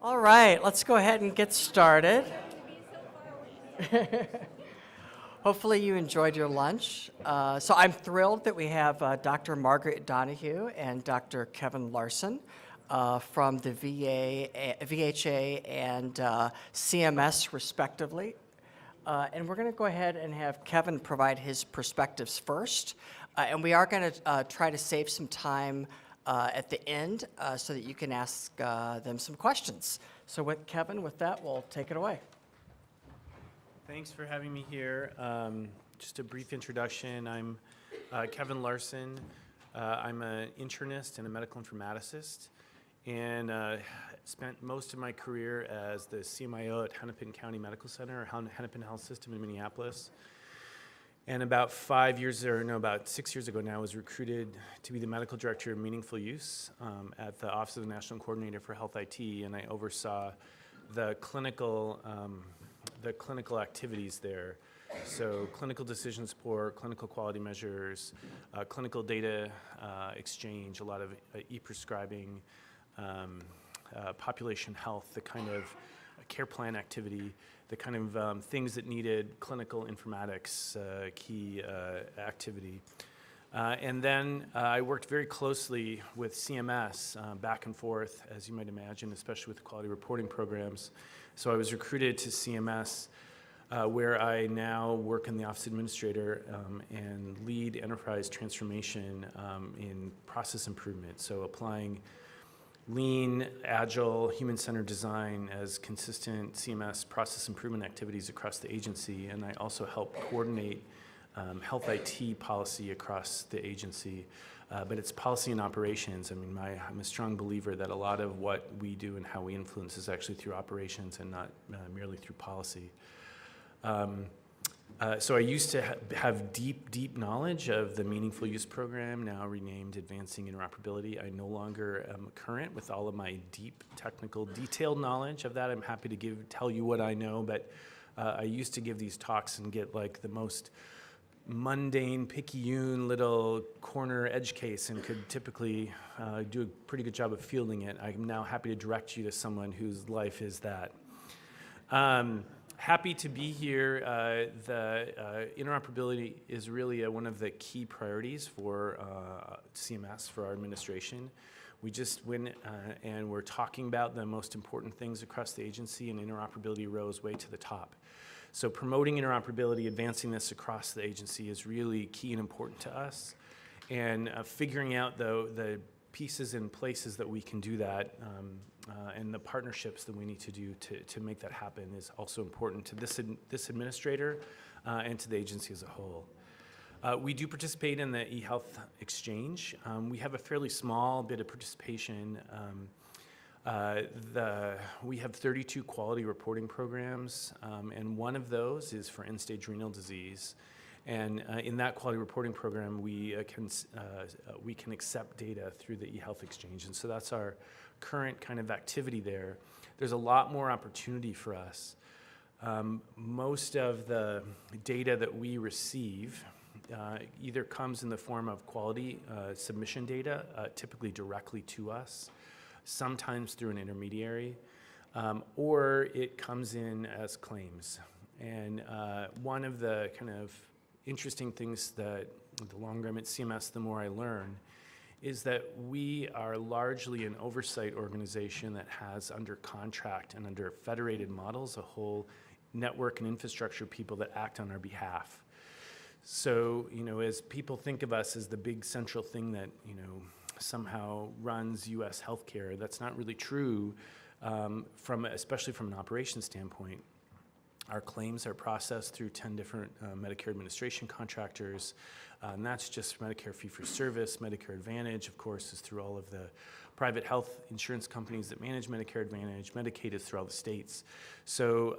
All right, let's go ahead and get started. Hopefully you enjoyed your lunch. So I'm thrilled that we have Dr. Margaret Donahue and Dr. Kevin Larson from the VHA and CMS respectively. And we're going to go ahead and have Kevin provide his perspectives first. And we are going to try to save some time at the end so that you can ask them some questions. So with Kevin, with that, we'll take it away. Thanks for having me here. Just a brief introduction. I'm Kevin Larson. I'm an internist and a medical informaticist, and spent most of my career as the CMIO at Hennepin County Medical Center, or Hennepin Health System in Minneapolis. And about 6 years ago now, I was recruited to be the medical director of Meaningful Use at the Office of the National Coordinator for Health IT, and I oversaw the clinical activities there. So clinical decision support, clinical quality measures, clinical data exchange, a lot of e-prescribing, population health, the kind of care plan activity, the kind of things that needed clinical informatics key activity. And then I worked very closely with CMS back and forth, as you might imagine, especially with quality reporting programs. So I was recruited to CMS, where I now work in the Office Administrator and lead enterprise transformation in process improvement. So applying lean, agile, human-centered design as consistent CMS process improvement activities across the agency. And I also help coordinate health IT policy across the agency. But it's policy and operations. I mean, I'm a strong believer that a lot of what we do and how we influence is actually through operations and not merely through policy. So I used to have deep knowledge of the Meaningful Use program, now renamed Advancing Interoperability. I no longer am current with all of my deep, technical, detailed knowledge of that. I'm happy to tell you what I know, but I used to give these talks and get like the most mundane, picayune little corner edge case and could typically do a pretty good job of fielding it. I'm now happy to direct you to someone whose life is that. Happy to be here. The interoperability is really one of the key priorities for CMS, for our administration. We just went and we're talking about the most important things across the agency, and interoperability rose way to the top. So promoting interoperability, advancing this across the agency is really key and important to us. And figuring out the pieces and places that we can do that and the partnerships that we need to do to make that happen is also important to this administrator and to the agency as a whole. We do participate in the eHealth exchange. We have a fairly small bit of participation. We have 32 quality reporting programs, and one of those is for end-stage renal disease. And in that quality reporting program, we can accept data through the eHealth exchange, and so that's our current kind of activity there. There's a lot more opportunity for us. Most of the data that we receive either comes in the form of quality submission data, typically directly to us, sometimes through an intermediary, or it comes in as claims. And one of the kind of interesting things that the longer I'm at CMS, the more I learn, is that we are largely an oversight organization that has under contract and under federated models a whole network and infrastructure of people that act on our behalf. So, as people think of us as the big central thing that, somehow runs U.S. healthcare, that's not really true, especially from an operations standpoint. Our claims are processed through 10 different Medicare administration contractors, and that's just Medicare fee-for-service. Medicare Advantage, of course, is through all of the private health insurance companies that manage Medicare Advantage. Medicaid is through all the states. So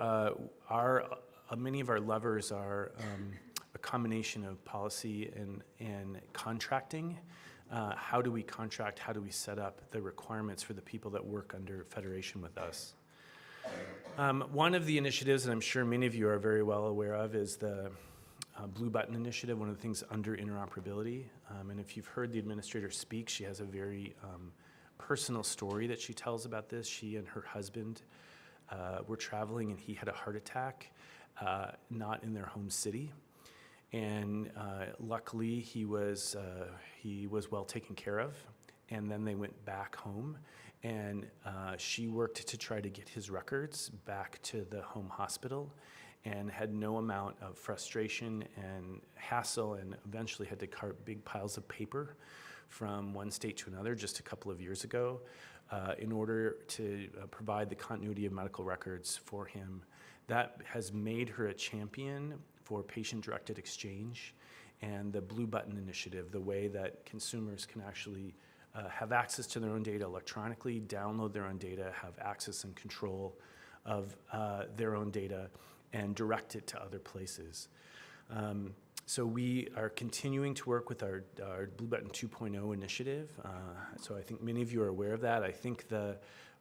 many of our levers are a combination of policy and contracting. How do we contract? How do we set up the requirements for the people that work under federation with us? One of the initiatives that I'm sure many of you are very well aware of is the Blue Button Initiative, one of the things under interoperability. And if you've heard the administrator speak, she has a very personal story that she tells about this. She and her husband were traveling, and he had a heart attack, not in their home city. And luckily, he was well taken care of. And then they went back home, and she worked to try to get his records back to the home hospital, and had no amount of frustration and hassle, and eventually had to cart big piles of paper from one state to another just a couple of years ago in order to provide the continuity of medical records for him. That has made her a champion for patient-directed exchange and the Blue Button Initiative, the way that consumers can actually have access to their own data electronically, download their own data, have access and control of their own data, and direct it to other places. So we are continuing to work with our Blue Button 2.0 initiative. So I think many of you are aware of that. I think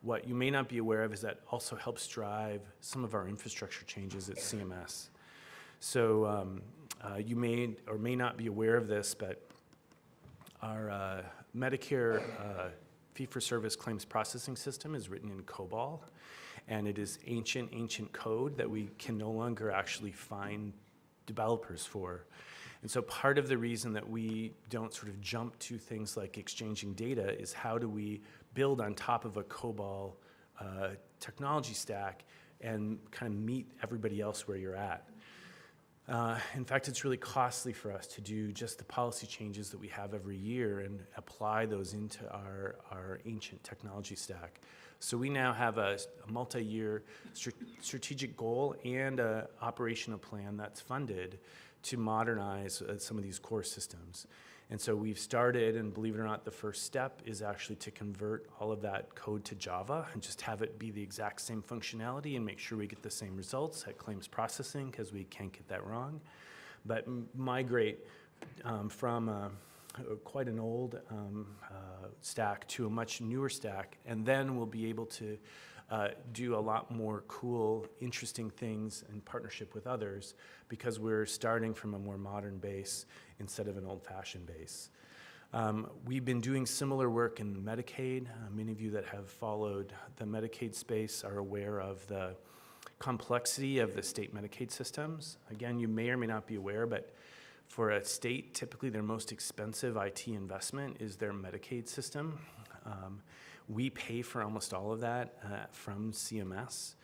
what you may not be aware of is that also helps drive some of our infrastructure changes at CMS. So you may or may not be aware of this, but our Medicare fee-for-service claims processing system is written in COBOL, and it is ancient code that we can no longer actually find developers for. And so part of the reason that we don't sort of jump to things like exchanging data is how do we build on top of a COBOL technology stack and kind of meet everybody else where you're at. In fact, it's really costly for us to do just the policy changes that we have every year and apply those into our ancient technology stack. So we now have a multi-year strategic goal and an operational plan that's funded to modernize some of these core systems. And so we've started, and believe it or not, the first step is actually to convert all of that code to Java and just have it be the exact same functionality and make sure we get the same results at claims processing, because we can't get that wrong. But migrate from quite an old stack to a much newer stack, and then we'll be able to do a lot more cool, interesting things in partnership with others, because we're starting from a more modern base instead of an old-fashioned base. We've been doing similar work in Medicaid. Many of you that have followed the Medicaid space are aware of the complexity of the state Medicaid systems. Again, you may or may not be aware, but for a state, typically their most expensive IT investment is their Medicaid system. We pay for almost all of that from CMS.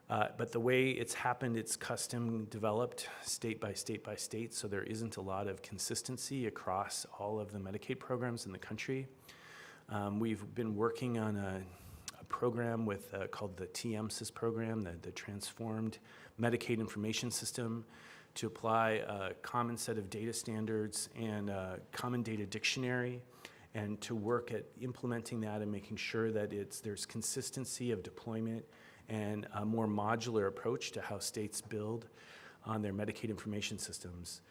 But the way it's happened, it's custom developed state by state by state, so there isn't a lot of consistency across all of the Medicaid programs in the country. We've been working on a program called the TMSIS program, the Transformed Medicaid Information System, to apply a common set of data standards and a common data dictionary, and to work at implementing that and making sure that there's consistency of deployment and a more modular approach to how states build on their Medicaid information systems.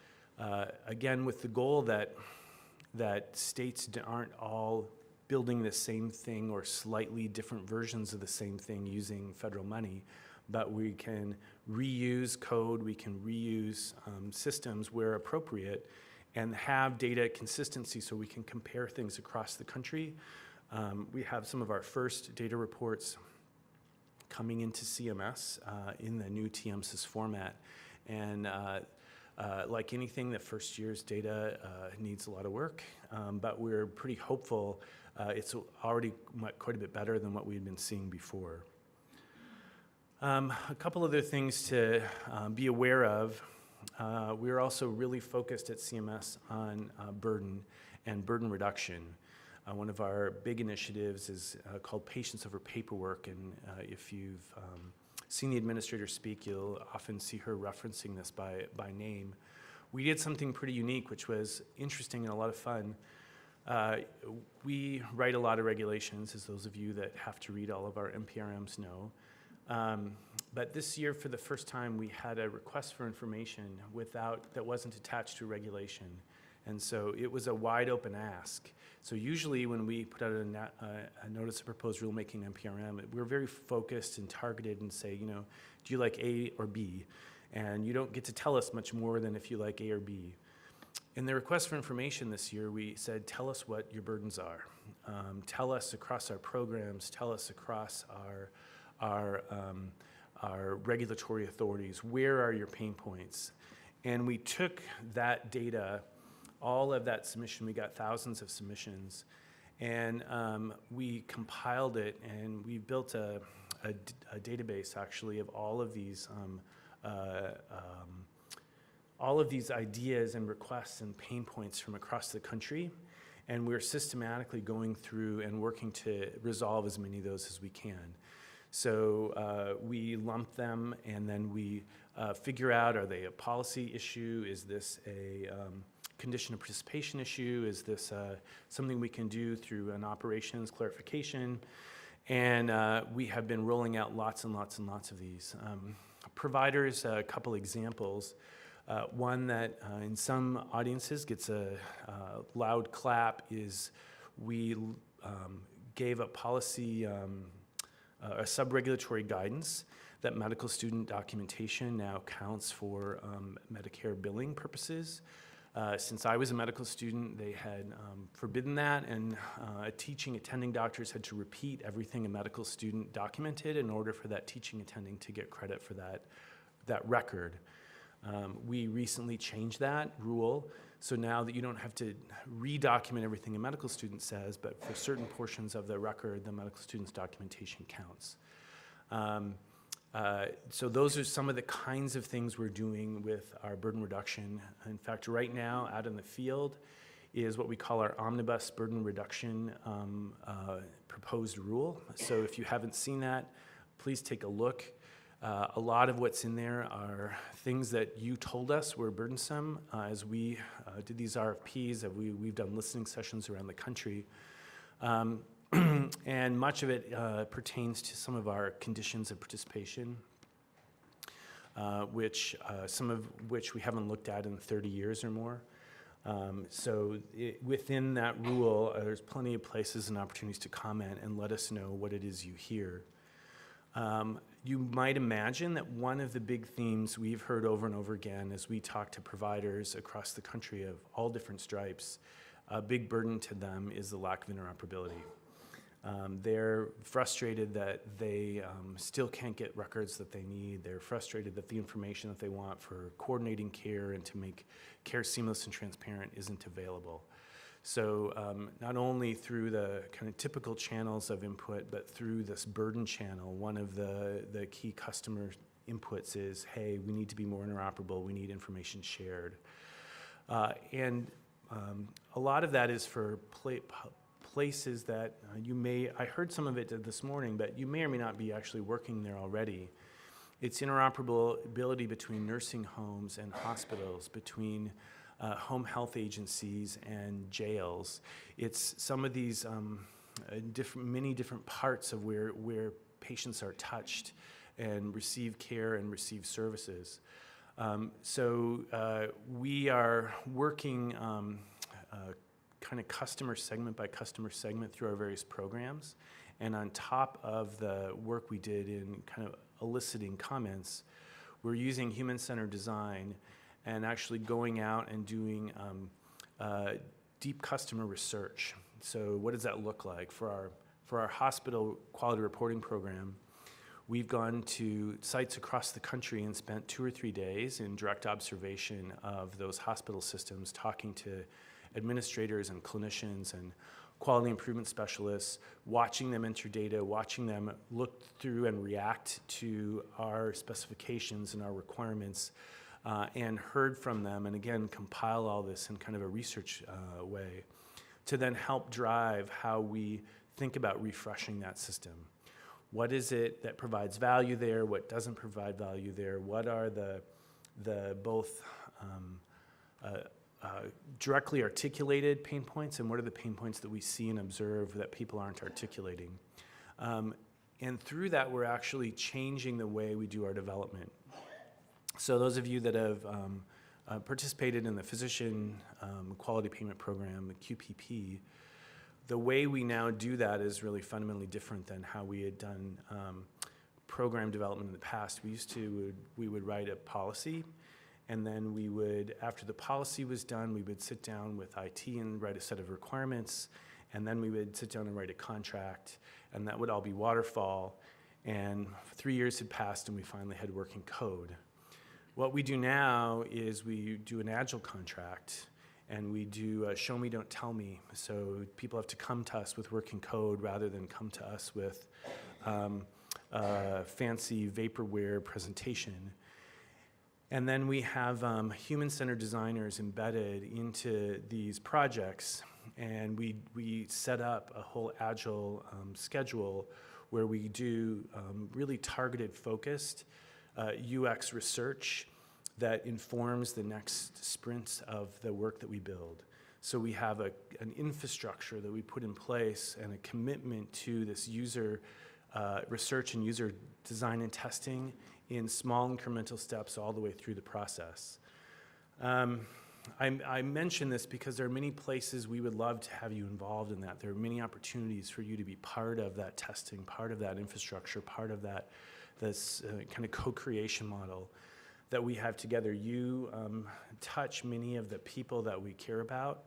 Again, with the goal that states aren't all building the same thing or slightly different versions of the same thing using federal money, but we can reuse code, we can reuse systems where appropriate, and have data consistency so we can compare things across the country. We have some of our first data reports coming into CMS in the new TMSIS format. And like anything, the first year's data needs a lot of work, but we're pretty hopeful it's already quite a bit better than what we'd been seeing before. A couple other things to be aware of. We're also really focused at CMS on burden and burden reduction. One of our big initiatives is called Patients Over Paperwork, and if you've seen the administrator speak, you'll often see her referencing this by name. We did something pretty unique, which was interesting and a lot of fun. We write a lot of regulations, as those of you that have to read all of our NPRMs know. But this year, for the first time, we had a request for information that wasn't attached to a regulation. And so it was a wide open ask. So usually when we put out a notice of proposed rulemaking NPRM, we're very focused and targeted and say, do you like A or B? And you don't get to tell us much more than if you like A or B. In the request for information this year, we said, tell us what your burdens are. Tell us across our programs, tell us across our regulatory authorities, where are your pain points? And we took that data, all of that submission, we got thousands of submissions, and we compiled it, and we built a database actually of all of these ideas and requests and pain points from across the country, and we're systematically going through and working to resolve as many of those as we can. So we lump them, and then we figure out, are they a policy issue? Is this a condition of participation issue? Is this something we can do through an operations clarification? And we have been rolling out lots and lots and lots of these. Providers, a couple examples. One that in some audiences gets a loud clap is we gave a policy, a sub-regulatory guidance that medical student documentation now counts for Medicare billing purposes. Since I was a medical student, they had forbidden that, and attending doctors had to repeat everything a medical student documented in order for that teaching attending to get credit for that record. We recently changed that rule, so now that you don't have to re-document everything a medical student says, but for certain portions of the record, the medical student's documentation counts. So those are some of the kinds of things we're doing with our burden reduction. In fact, right now, out in the field, is what we call our omnibus burden reduction proposed rule. So if you haven't seen that, please take a look. A lot of what's in there are things that you told us were burdensome as we did these RFPs, that we've done listening sessions around the country. And much of it pertains to some of our conditions of participation, some of which we haven't looked at in 30 years or more. So within that rule, there's plenty of places and opportunities to comment and let us know what it is you hear. You might imagine that one of the big themes we've heard over and over again as we talk to providers across the country of all different stripes, a big burden to them is the lack of interoperability. They're frustrated that they still can't get records that they need. They're frustrated that the information that they want for coordinating care and to make care seamless and transparent isn't available. So not only through the kind of typical channels of input, but through this burden channel, one of the key customer inputs is, hey, we need to be more interoperable, we need information shared. And a lot of that is for places that I heard some of it this morning, but you may or may not be actually working there already. It's interoperability between nursing homes and hospitals, between home health agencies and jails. It's some of these many different parts of where patients are touched and receive care and receive services. So we are working kind of customer segment by customer segment through our various programs. And on top of the work we did in kind of eliciting comments, we're using human-centered design and actually going out and doing deep customer research. So what does that look like? For our hospital quality reporting program, we've gone to sites across the country and spent 2 or 3 days in direct observation of those hospital systems, talking to administrators and clinicians and quality improvement specialists, watching them enter data, watching them look through and react to our specifications and our requirements, and heard from them, and again, compile all this in kind of a research way to then help drive how we think about refreshing that system. What is it that provides value there? What doesn't provide value there? What are the both directly articulated pain points, and what are the pain points that we see and observe that people aren't articulating? And through that, we're actually changing the way we do our development. So those of you that have participated in the Physician Quality Payment Program, the QPP, the way we now do that is really fundamentally different than how we had done program development in the past. We would write a policy, And then we would, after the policy was done, we would sit down with IT and write a set of requirements. And then we would sit down and write a contract. And that would all be waterfall. And 3 years had passed, and we finally had working code. What we do now is we do an agile contract, and we do show me, don't tell me. So people have to come to us with working code rather than come to us with fancy vaporware presentation. And then we have human-centered designers embedded into these projects, and we set up a whole agile schedule where we do really targeted, focused UX research that informs the next sprints of the work that we build. So we have an infrastructure that we put in place and a commitment to this user research and user design and testing in small incremental steps all the way through the process. I mention this because there are many places we would love to have you involved in that. There are many opportunities for you to be part of that testing, part of that infrastructure, part of this kind of co-creation model that we have together. You touch many of the people that we care about.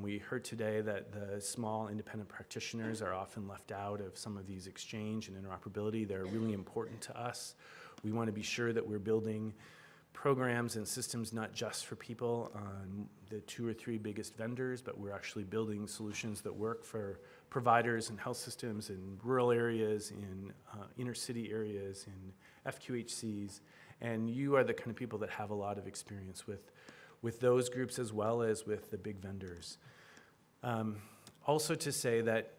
We heard today that the small independent practitioners are often left out of some of these exchange and interoperability. They're really important to us. We want to be sure that we're building programs and systems not just for people on the 2 or 3 biggest vendors, but we're actually building solutions that work for providers and health systems in rural areas, in inner city areas, in FQHCs. And you are the kind of people that have a lot of experience with those groups as well as with the big vendors. Also to say that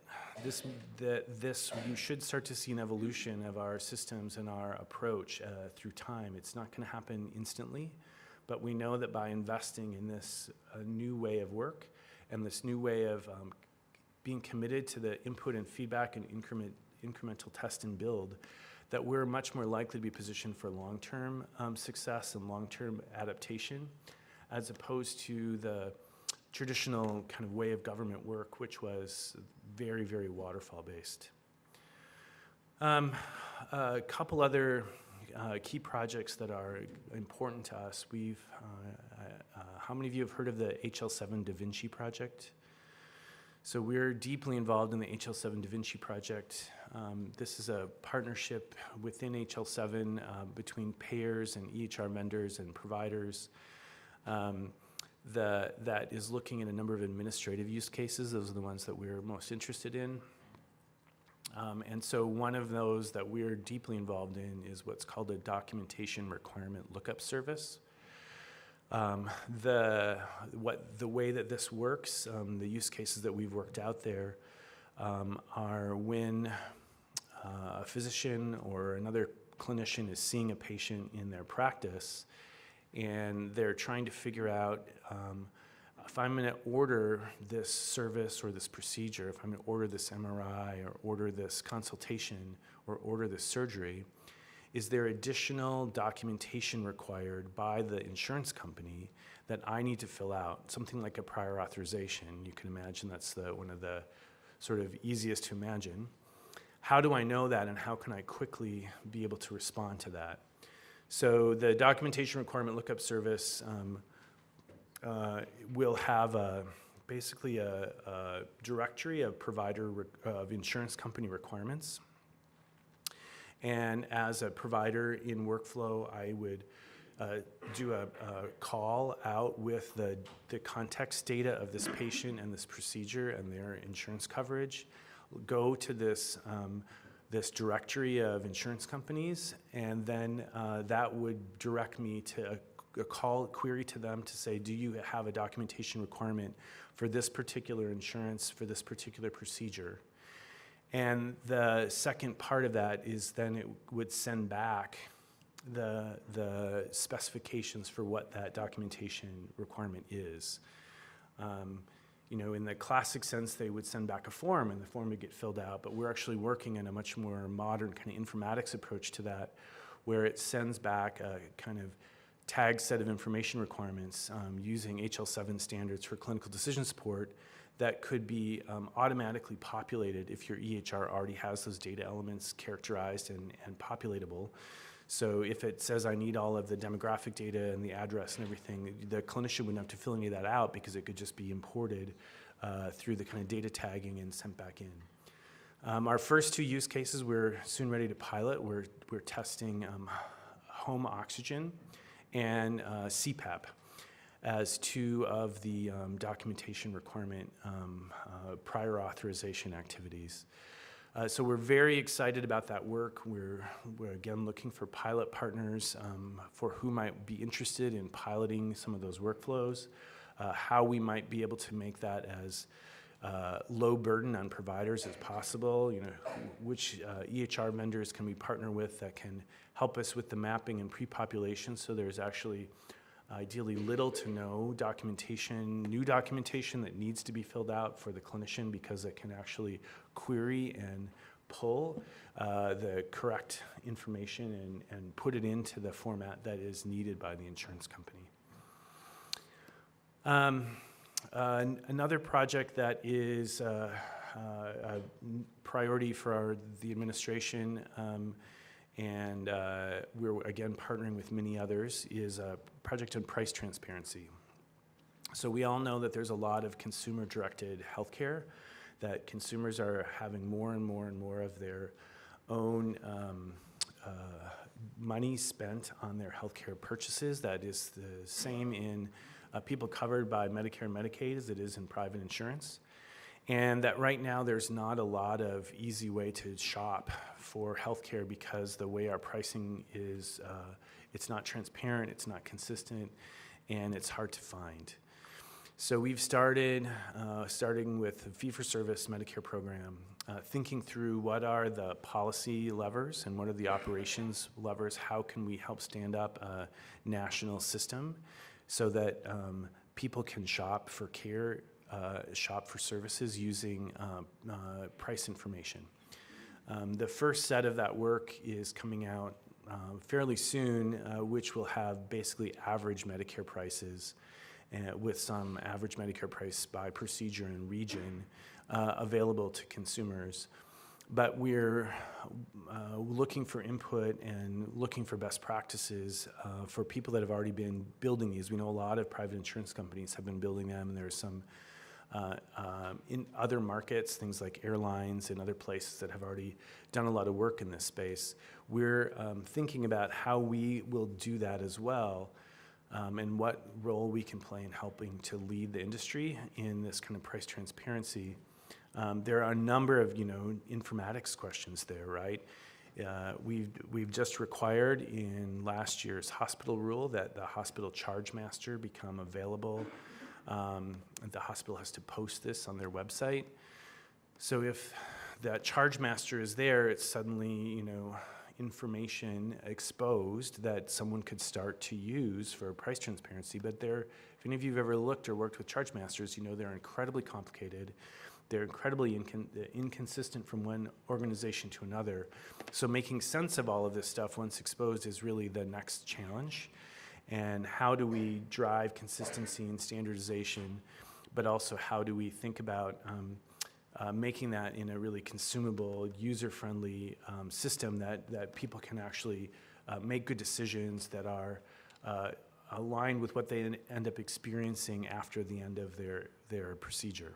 you should start to see an evolution of our systems and our approach through time. It's not going to happen instantly, but we know that by investing in this new way of work and this new way of being committed to the input and feedback and incremental test and build, that we're much more likely to be positioned for long-term success and long-term adaptation, as opposed to the traditional kind of way of government work, which was very, very waterfall-based. A couple other key projects that are important to us. How many of you have heard of the HL7 Da Vinci project? So we're deeply involved in the HL7 Da Vinci project. This is a partnership within HL7 between payers and EHR vendors and providers that is looking at a number of administrative use cases. Those are the ones that we're most interested in. And so one of those that we're deeply involved in is what's called a documentation requirement lookup service. The way that this works, the use cases that we've worked out there are when a physician or another clinician is seeing a patient in their practice, and they're trying to figure out if I'm going to order this service or this procedure, if I'm going to order this MRI or order this consultation or order this surgery, is there additional documentation required by the insurance company that I need to fill out? Something like a prior authorization. You can imagine that's one of the sort of easiest to imagine. How do I know that, and how can I quickly be able to respond to that? So the documentation requirement lookup service will have basically a directory of of insurance company requirements. And as a provider in workflow, I would do a call out with the context data of this patient and this procedure and their insurance coverage, go to this directory of insurance companies, and then that would direct me to a query to them to say, do you have a documentation requirement for this particular insurance, for this particular procedure? And the second part of that is then it would send back the specifications for what that documentation requirement is. In the classic sense, they would send back a form, and the form would get filled out, but we're actually working in a much more modern kind of informatics approach to that, where it sends back a kind of tagged set of information requirements using HL7 standards for clinical decision support that could be automatically populated if your EHR already has those data elements characterized and populatable. So if it says I need all of the demographic data and the address and everything, the clinician wouldn't have to fill any of that out because it could just be imported through the kind of data tagging and sent back in. Our first two use cases we're soon ready to pilot. We're testing home oxygen and CPAP as two of the documentation requirement prior authorization activities. So we're very excited about that work. We're again looking for pilot partners for who might be interested in piloting some of those workflows, how we might be able to make that as low burden on providers as possible, which EHR vendors can we partner with that can help us with the mapping and pre-population, so there's actually ideally little to no documentation, new documentation that needs to be filled out for the clinician because it can actually query and pull the correct information and put it into the format that is needed by the insurance company. Another project that is a priority for the administration and we're again partnering with many others is a project on price transparency. So we all know that there's a lot of consumer-directed healthcare, that consumers are having more and more and more of their own money spent on their healthcare purchases. That is the same in people covered by Medicare and Medicaid as it is in private insurance. And that right now there's not a lot of easy way to shop for healthcare because the way our pricing is, it's not transparent, it's not consistent, and it's hard to find. So we've started, starting with the fee-for-service Medicare program, thinking through what are the policy levers and what are the operations levers, how can we help stand up a national system so that people can shop for care, shop for services using price information. The first set of that work is coming out fairly soon, which will have basically average Medicare prices with some average Medicare price by procedure and region available to consumers. But we're looking for input and looking for best practices for people that have already been building these. We know a lot of private insurance companies have been building them, and there's some in other markets, things like airlines and other places that have already done a lot of work in this space. We're thinking about how we will do that as well, and what role we can play in helping to lead the industry in this kind of price transparency. There are a number of, informatics questions there, right? We've just required in last year's hospital rule that the hospital charge master become available. The hospital has to post this on their website. So if that charge master is there, it's suddenly, information exposed that someone could start to use for price transparency. But if any of you have ever looked or worked with charge masters, they're incredibly complicated. They're incredibly inconsistent from one organization to another. So making sense of all of this stuff once exposed is really the next challenge. And how do we drive consistency and standardization, but also how do we think about making that in a really consumable, user-friendly system that people can actually make good decisions that are aligned with what they end up experiencing after the end of their procedure.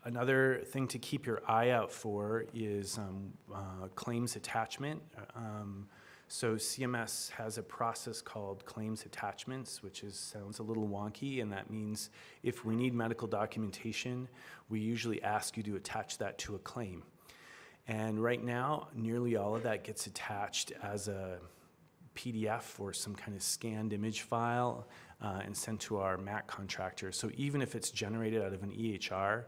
Another thing to keep your eye out for is claims attachment. So CMS has a process called claims attachments, which sounds a little wonky, and that means if we need medical documentation, we usually ask you to attach that to a claim. And right now, nearly all of that gets attached as a PDF or some kind of scanned image file and sent to our MAC contractor. So even if it's generated out of an EHR,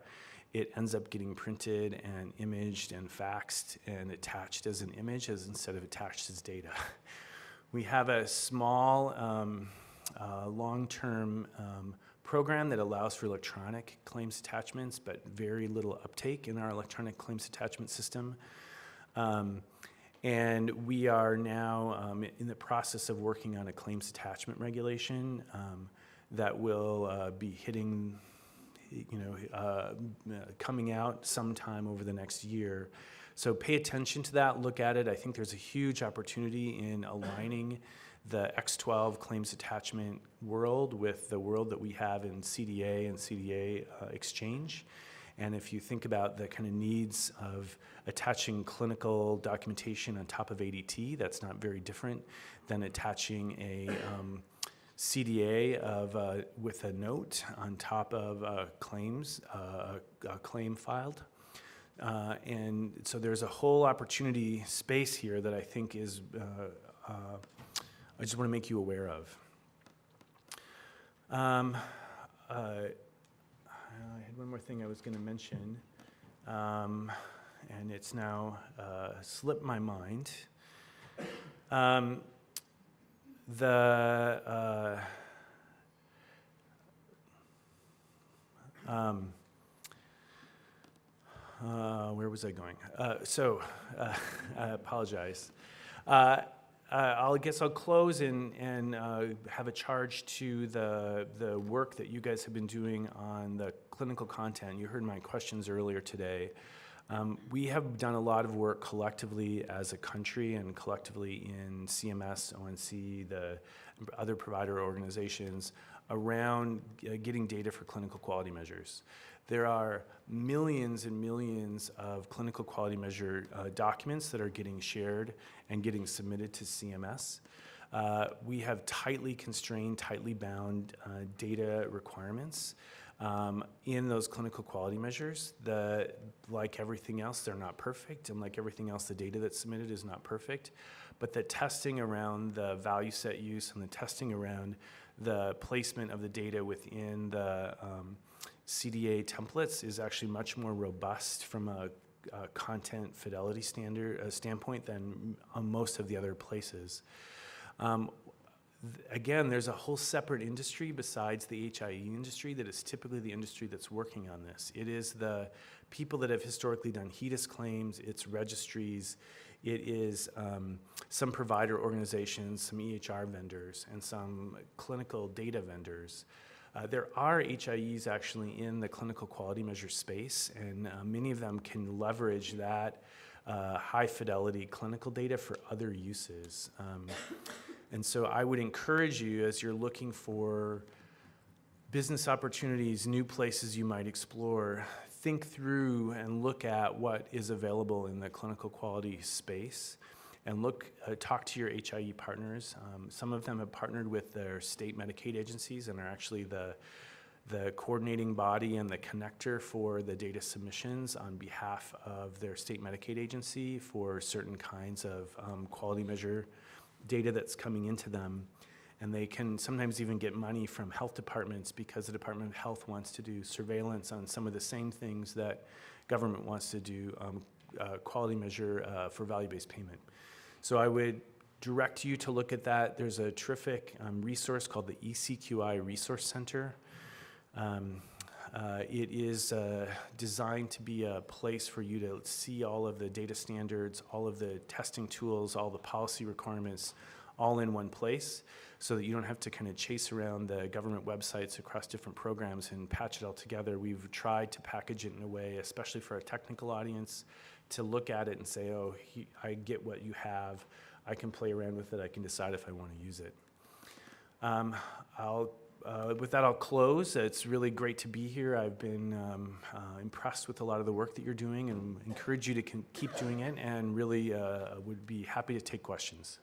it ends up getting printed and imaged and faxed and attached as an image instead of attached as data. We have a small long-term program that allows for electronic claims attachments, but very little uptake in our electronic claims attachment system. And we are now in the process of working on a claims attachment regulation that will be hitting coming out sometime over the next year. So pay attention to that, look at it. I think there's a huge opportunity in aligning the X12 claims attachment world with the world that we have in CDA and CDA exchange. And if you think about the kind of needs of attaching clinical documentation on top of ADT, that's not very different than attaching a CDA with a note on top of a claim filed. And so there's a whole opportunity space here that I think is, I just want to make you aware of. I had one more thing I was going to mention, and it's now slipped my mind. Where was I going? I apologize. I guess I'll close and have a charge to the work that you guys have been doing on the clinical content. You heard my questions earlier today. We have done a lot of work collectively as a country and collectively in CMS, ONC, the other provider organizations around getting data for clinical quality measures. There are millions and millions of clinical quality measure documents that are getting shared and getting submitted to CMS. We have tightly constrained, tightly bound data requirements in those clinical quality measures. Like everything else, they're not perfect, and like everything else, the data that's submitted is not perfect. But the testing around the value set use and the testing around the placement of the data within the CDA templates is actually much more robust from a content fidelity standpoint than most of the other places. Again, there's a whole separate industry besides the HIE industry that is typically the industry that's working on this. It is the people that have historically done HEDIS claims, it's registries, it is some provider organizations, some EHR vendors, and some clinical data vendors. There are HIEs actually in the clinical quality measure space, and many of them can leverage that high fidelity clinical data for other uses. And so I would encourage you, as you're looking for business opportunities, new places you might explore, think through and look at what is available in the clinical quality space, and talk to your HIE partners. Some of them have partnered with their state Medicaid agencies and are actually the coordinating body and the connector for the data submissions on behalf of their state Medicaid agency for certain kinds of quality measure data that's coming into them. And they can sometimes even get money from health departments because the Department of Health wants to do surveillance on some of the same things that government wants to do, quality measure for value-based payment. So I would direct you to look at that. There's a terrific resource called the ECQI Resource Center. It is designed to be a place for you to see all of the data standards, all of the testing tools, all the policy requirements, all in one place, so that you don't have to kind of chase around the government websites across different programs and patch it all together. We've tried to package it in a way, especially for a technical audience, to look at it and say, oh, I get what you have. I can play around with it. I can decide if I want to use it. With that, I'll close. It's really great to be here. I've been impressed with a lot of the work that you're doing and encourage you to keep doing it, and really would be happy to take questions.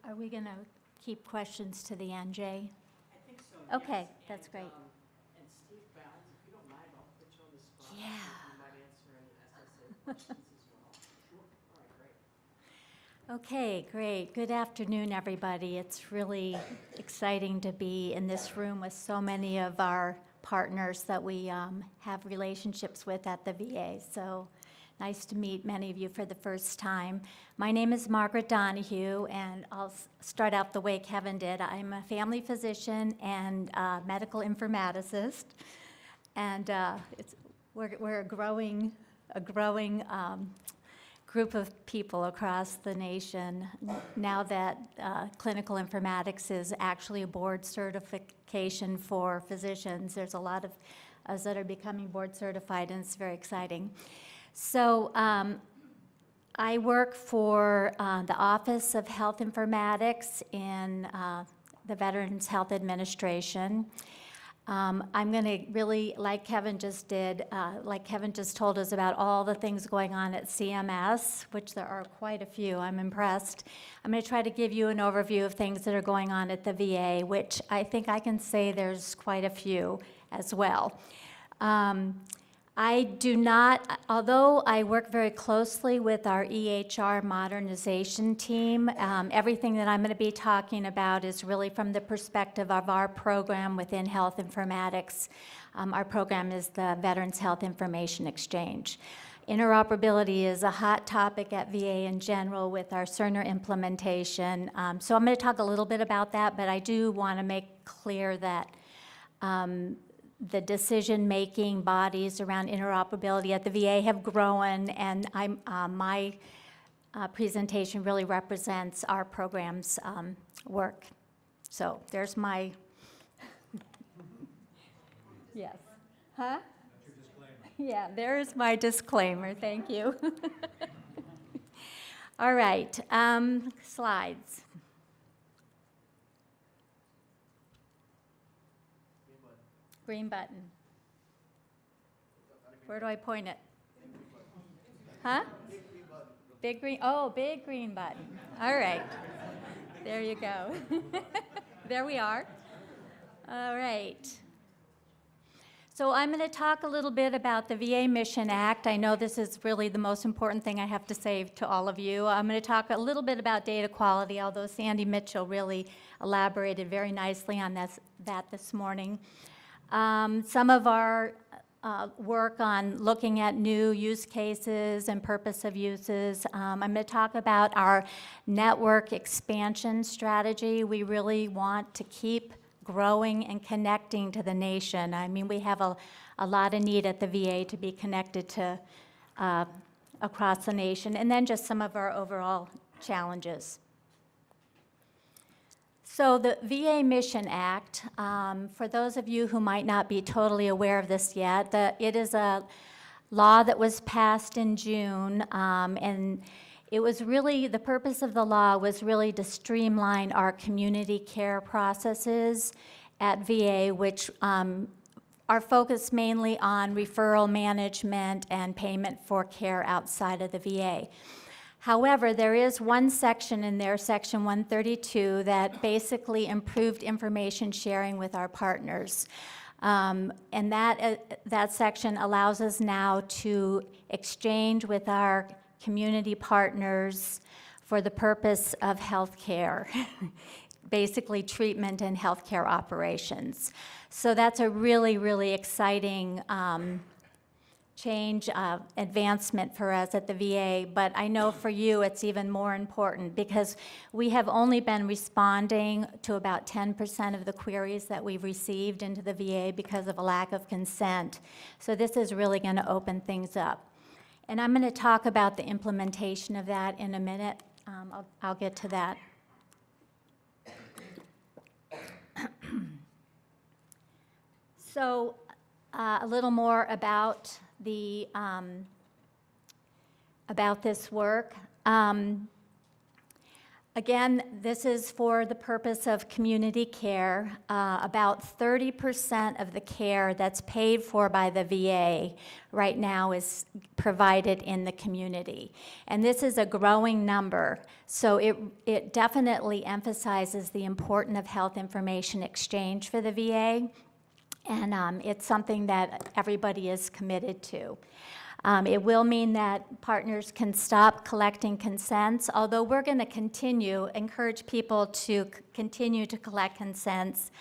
Are we going to keep questions to the end, Jay? I think so. Okay, yes. that's great. And Steve Bounds, if you don't mind, I'll put you on the spot. Yeah. You might answer any SSA questions as well. Sure. All right, great. Okay, great. Good afternoon, everybody. It's really exciting to be in this room with so many of our partners that we have relationships with at the VA. So nice to meet many of you for the first time. My name is Margaret Donahue, and I'll start out the way Kevin did. I'm a family physician and medical informaticist, and it's we're a growing group of people across the nation now that clinical informatics is actually a board certification for physicians. There's a lot of us that are becoming board certified, and it's very exciting. So I work for the Office of Health Informatics in the Veterans Health Administration. I'm going to really, like Kevin just did, like Kevin just told us about all the things going on at CMS, which there are quite a few. I'm impressed. I'm going to try to give you an overview of things that are going on at the VA, which I think I can say there's quite a few as well. I do not, although I work very closely with our EHR modernization team, everything that I'm going to be talking about is really from the perspective of our program within health informatics. Our program is the Veterans Health Information Exchange. Interoperability is a hot topic at VA in general with our Cerner implementation. So I'm going to talk a little bit about that, but I do want to make clear that the decision-making bodies around interoperability at the VA have grown, and my presentation really represents our program's work. So there's my, yes. Huh? That's your disclaimer. Yeah, there's my disclaimer, thank you. All right, slides. Green button. Where do I point it? Huh? Big green, oh, big green button. All right. There you go. There we are. All right. So I'm going to talk a little bit about the VA Mission Act. I know this is really the most important thing I have to say to all of you. I'm going to talk a little bit about data quality, although Sandy Mitchell really elaborated very nicely on that this morning. Some of our work on looking at new use cases and purpose of uses. I'm going to talk about our network expansion strategy. We really want to keep growing and connecting to the nation. I mean, we have a lot of need at the VA to be connected to across the nation, and then just some of our overall challenges. So the VA Mission Act, for those of you who might not be totally aware of this yet, it is a law that was passed in June, and it was really, the purpose of the law was really to streamline our community care processes at VA, which are focused mainly on referral management and payment for care outside of the VA. However, there is one section in there, Section 132, that basically improved information sharing with our partners. And that section allows us now to exchange with our community partners for the purpose of health care, basically treatment and healthcare operations. So that's a really, really exciting change, advancement for us at the VA, but I know for you it's even more important because we have only been responding to about 10% of the queries that we've received into the VA because of a lack of consent. So this is really going to open things up. And I'm going to talk about the implementation of that in a minute. I'll get to that. So a little more about this work. Again, this is for the purpose of community care. About 30% of the care that's paid for by the VA right now is provided in the community. And this is a growing number, so it definitely emphasizes the importance of health information exchange for the VA, and it's something that everybody is committed to. It will mean that partners can stop collecting consents, although we're going to encourage people to continue to collect consents,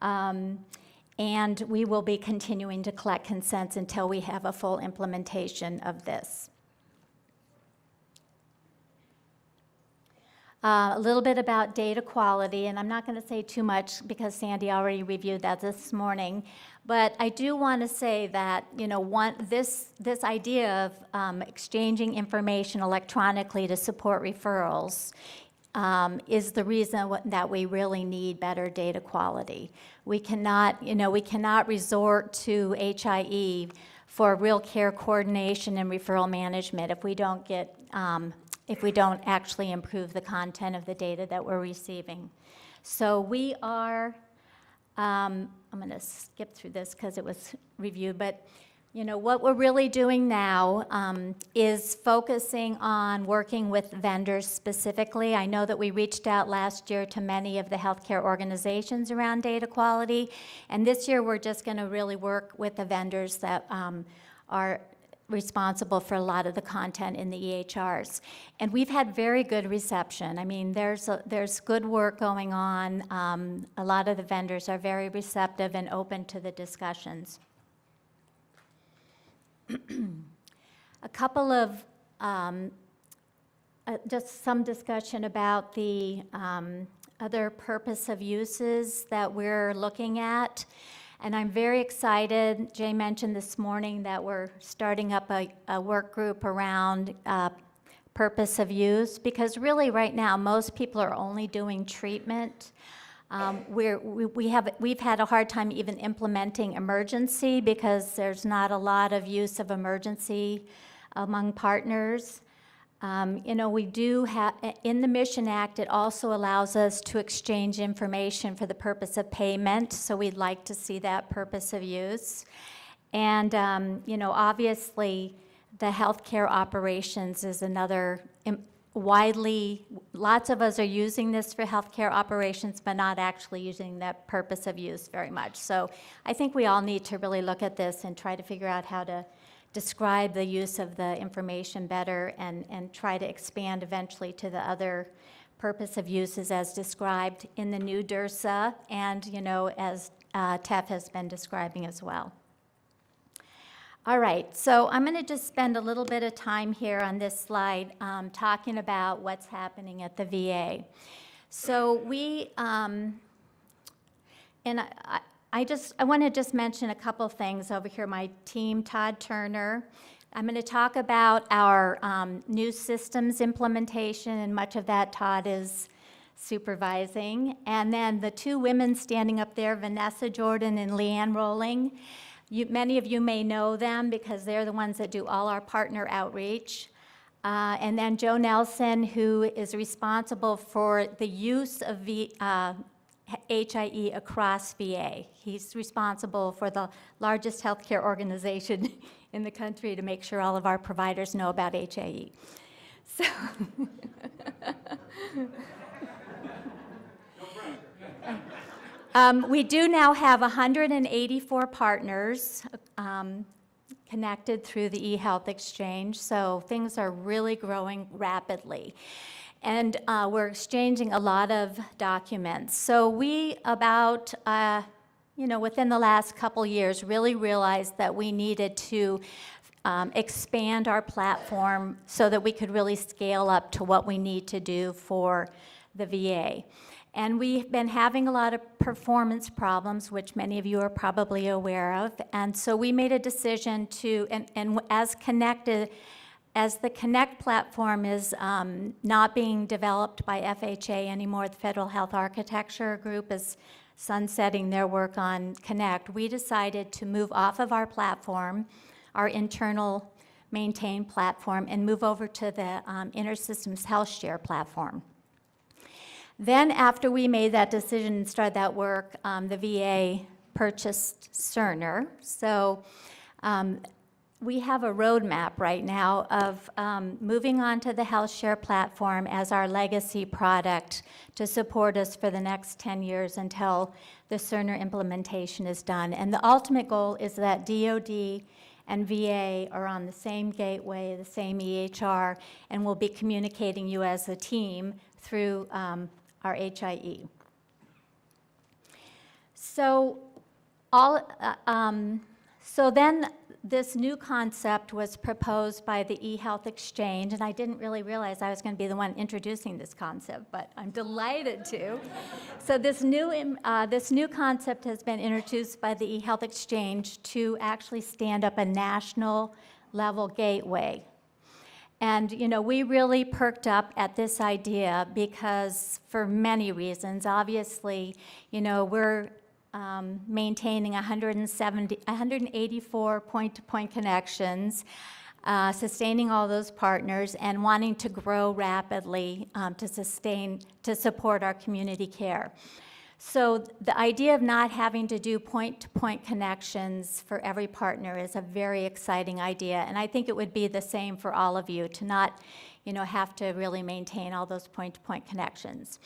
and we will be continuing to collect consents until we have a full implementation of this. A little bit about data quality, and I'm not going to say too much because Sandy already reviewed that this morning. But I do want to say that, you know, this idea of exchanging information electronically to support referrals is the reason that we really need better data quality. We cannot, you know, we cannot resort to HIE for real care coordination and referral management if we don't get if we don't actually improve the content of the data that we're receiving. So we are, I'm going to skip through this because it was reviewed, but you know, what we're really doing now is focusing on working with vendors specifically. I know that we reached out last year to many of the healthcare organizations around data quality, and this year we're just going to really work with the vendors that are responsible for a lot of the content in the EHRs. And we've had very good reception. I mean, there's good work going on. A lot of the vendors are very receptive and open to the discussions. A couple of, just some discussion about the other purpose of uses that we're looking at. And I'm very excited. Jay mentioned this morning that we're starting up a work group around purpose of use, because really right now most people are only doing treatment. We've had a hard time even implementing emergency because there's not a lot of use of emergency among partners. You know, we do have, in the Mission Act, it also allows us to exchange information for the purpose of payment, so we'd like to see that purpose of use. And, you know, obviously, the healthcare operations is another lots of us are using this for healthcare operations, but not actually using that purpose of use very much. So I think we all need to really look at this and try to figure out how to describe the use of the information better and try to expand eventually to the other purpose of uses as described in the new DRSA and, you know, as Tef has been describing as well. All right, so I'm going to just spend a little bit of time here on this slide talking about what's happening at the VA. So we, and I want to just mention a couple things over here. My team, Todd Turner. I'm going to talk about our new systems implementation, and much of that Todd is supervising. And then the two women standing up there, Vanessa Jordan and Leanne Rolling. Many of you may know them because they're the ones that do all our partner outreach. And then Joe Nelson, who is responsible for the use of HIE across VA. He's responsible for the largest healthcare organization in the country to make sure all of our providers know about HIE. So we do now have 184 partners connected through the eHealth exchange, so things are really growing rapidly. And we're exchanging a lot of documents. So we within the last couple years, really realized that we needed to expand our platform so that we could really scale up to what we need to do for the VA. And we've been having a lot of performance problems, which many of you are probably aware of. And so we made a decision to, and as the Connect platform is not being developed by FHA anymore, the Federal Health Architecture Group is sunsetting their work on Connect, we decided to move off of our platform, our internal maintained platform, and move over to the InterSystems Health Share platform. Then after we made that decision and started that work, the VA purchased Cerner. So we have a roadmap right now of moving on to the Health Share platform as our legacy product to support us for the next 10 years until the Cerner implementation is done. And the ultimate goal is that DoD and VA are on the same gateway, the same EHR, and we'll be communicating you as a team through our HIE. So So then this new concept was proposed by the eHealth Exchange, and I didn't really realize I was going to be the one introducing this concept, but I'm delighted to. So this new concept has been introduced by the eHealth Exchange to actually stand up a national level gateway. And, you know, we really perked up at this idea because for many reasons. Obviously, you know, we're maintaining 184 point-to-point connections, sustaining all those partners, and wanting to grow rapidly to support our community care. So the idea of not having to do point-to-point connections for every partner is a very exciting idea, and I think it would be the same for all of you to not, you know, have to really maintain all those point-to-point connections.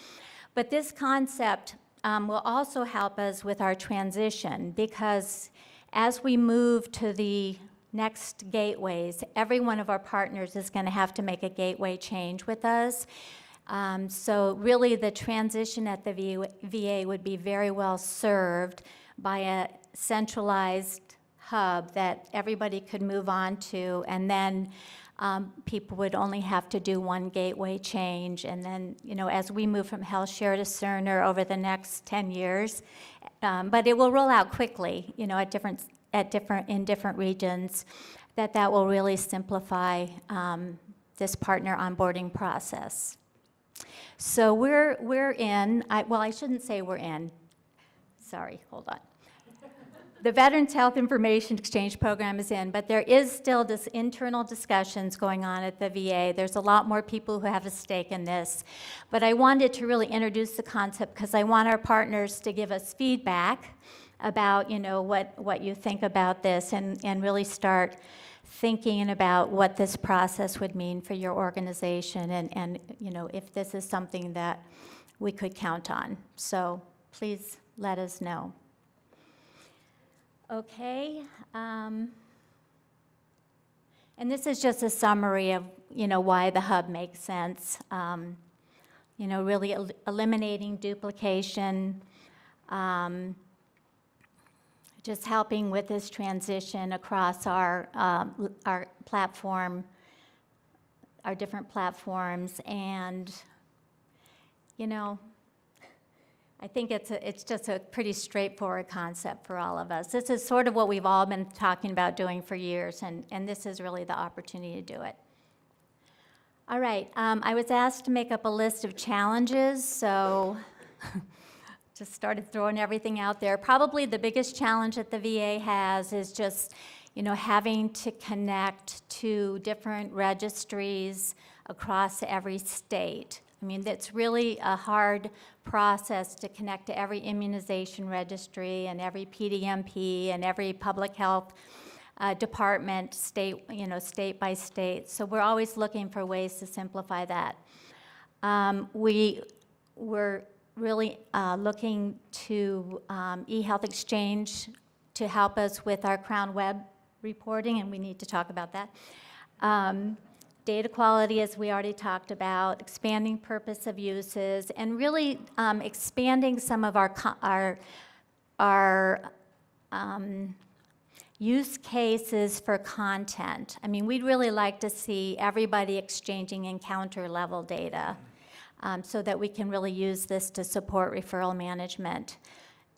But this concept will also help us with our transition, because as we move to the next gateways, every one of our partners is going to have to make a gateway change with us. So really the transition at the VA would be very well served by a centralized hub that everybody could move on to, and then people would only have to do one gateway change. And then, you know, as we move from HealthShare to Cerner over the next 10 years, but it will roll out quickly, you know, in different regions, that will really simplify this partner onboarding process. So we're in, well, I shouldn't say we're in. Sorry, hold on. The Veterans Health Information Exchange program is in, but there is still this internal discussions going on at the VA. There's a lot more people who have a stake in this. But I wanted to really introduce the concept because I want our partners to give us feedback about, you know, what you think about this, and really start thinking about what this process would mean for your organization, and you know, if this is something that we could count on. So please let us know. Okay, and this is just a summary of, you know, why the hub makes sense. You know, really eliminating duplication, just helping with this transition across our platform, our different platforms, and, you know, I think it's just a pretty straightforward concept for all of us. This is sort of what we've all been talking about doing for years, and this is really the opportunity to do it. All right, I was asked to make up a list of challenges, so just started throwing everything out there. Probably the biggest challenge that the VA has is just, you know, having to connect to different registries across every state. I mean, it's really a hard process to connect to every immunization registry and every PDMP and every public health department, state by state. So we're always looking for ways to simplify that. We're really looking to eHealth Exchange to help us with our Crown Web reporting, and we need to talk about that. Data quality, as we already talked about, expanding purpose of uses, and really expanding some of our use cases for content. I mean, we'd really like to see everybody exchanging encounter level data so that we can really use this to support referral management.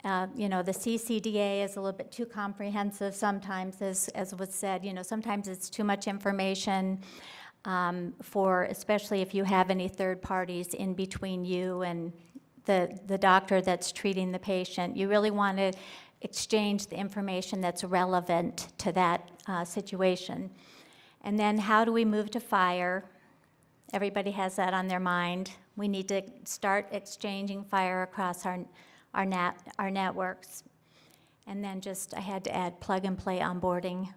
You know, the CCDA is a little bit too comprehensive sometimes, as was said. You know, sometimes it's too much information especially if you have any third parties in between you and the doctor that's treating the patient. You really want to exchange the information that's relevant to that situation. And then how do we move to FHIR? Everybody has that on their mind. We need to start exchanging FHIR across our networks. And then just, I had to add plug and play onboarding.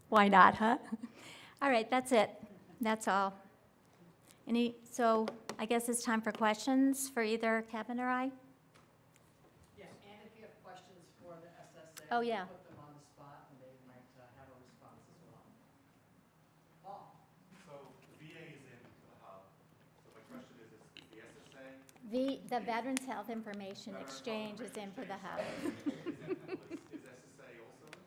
Why not, huh? All right, that's it. That's all. So I guess it's time for questions for either Kevin or I. Yes, and if you have questions for the SSA, Oh, yeah. put them on the spot and they might have a response as well. Paul? So the VA is in the hub. So my question is the SSA? The Veterans Health Information Exchange is in for the hub. Is SSA also in?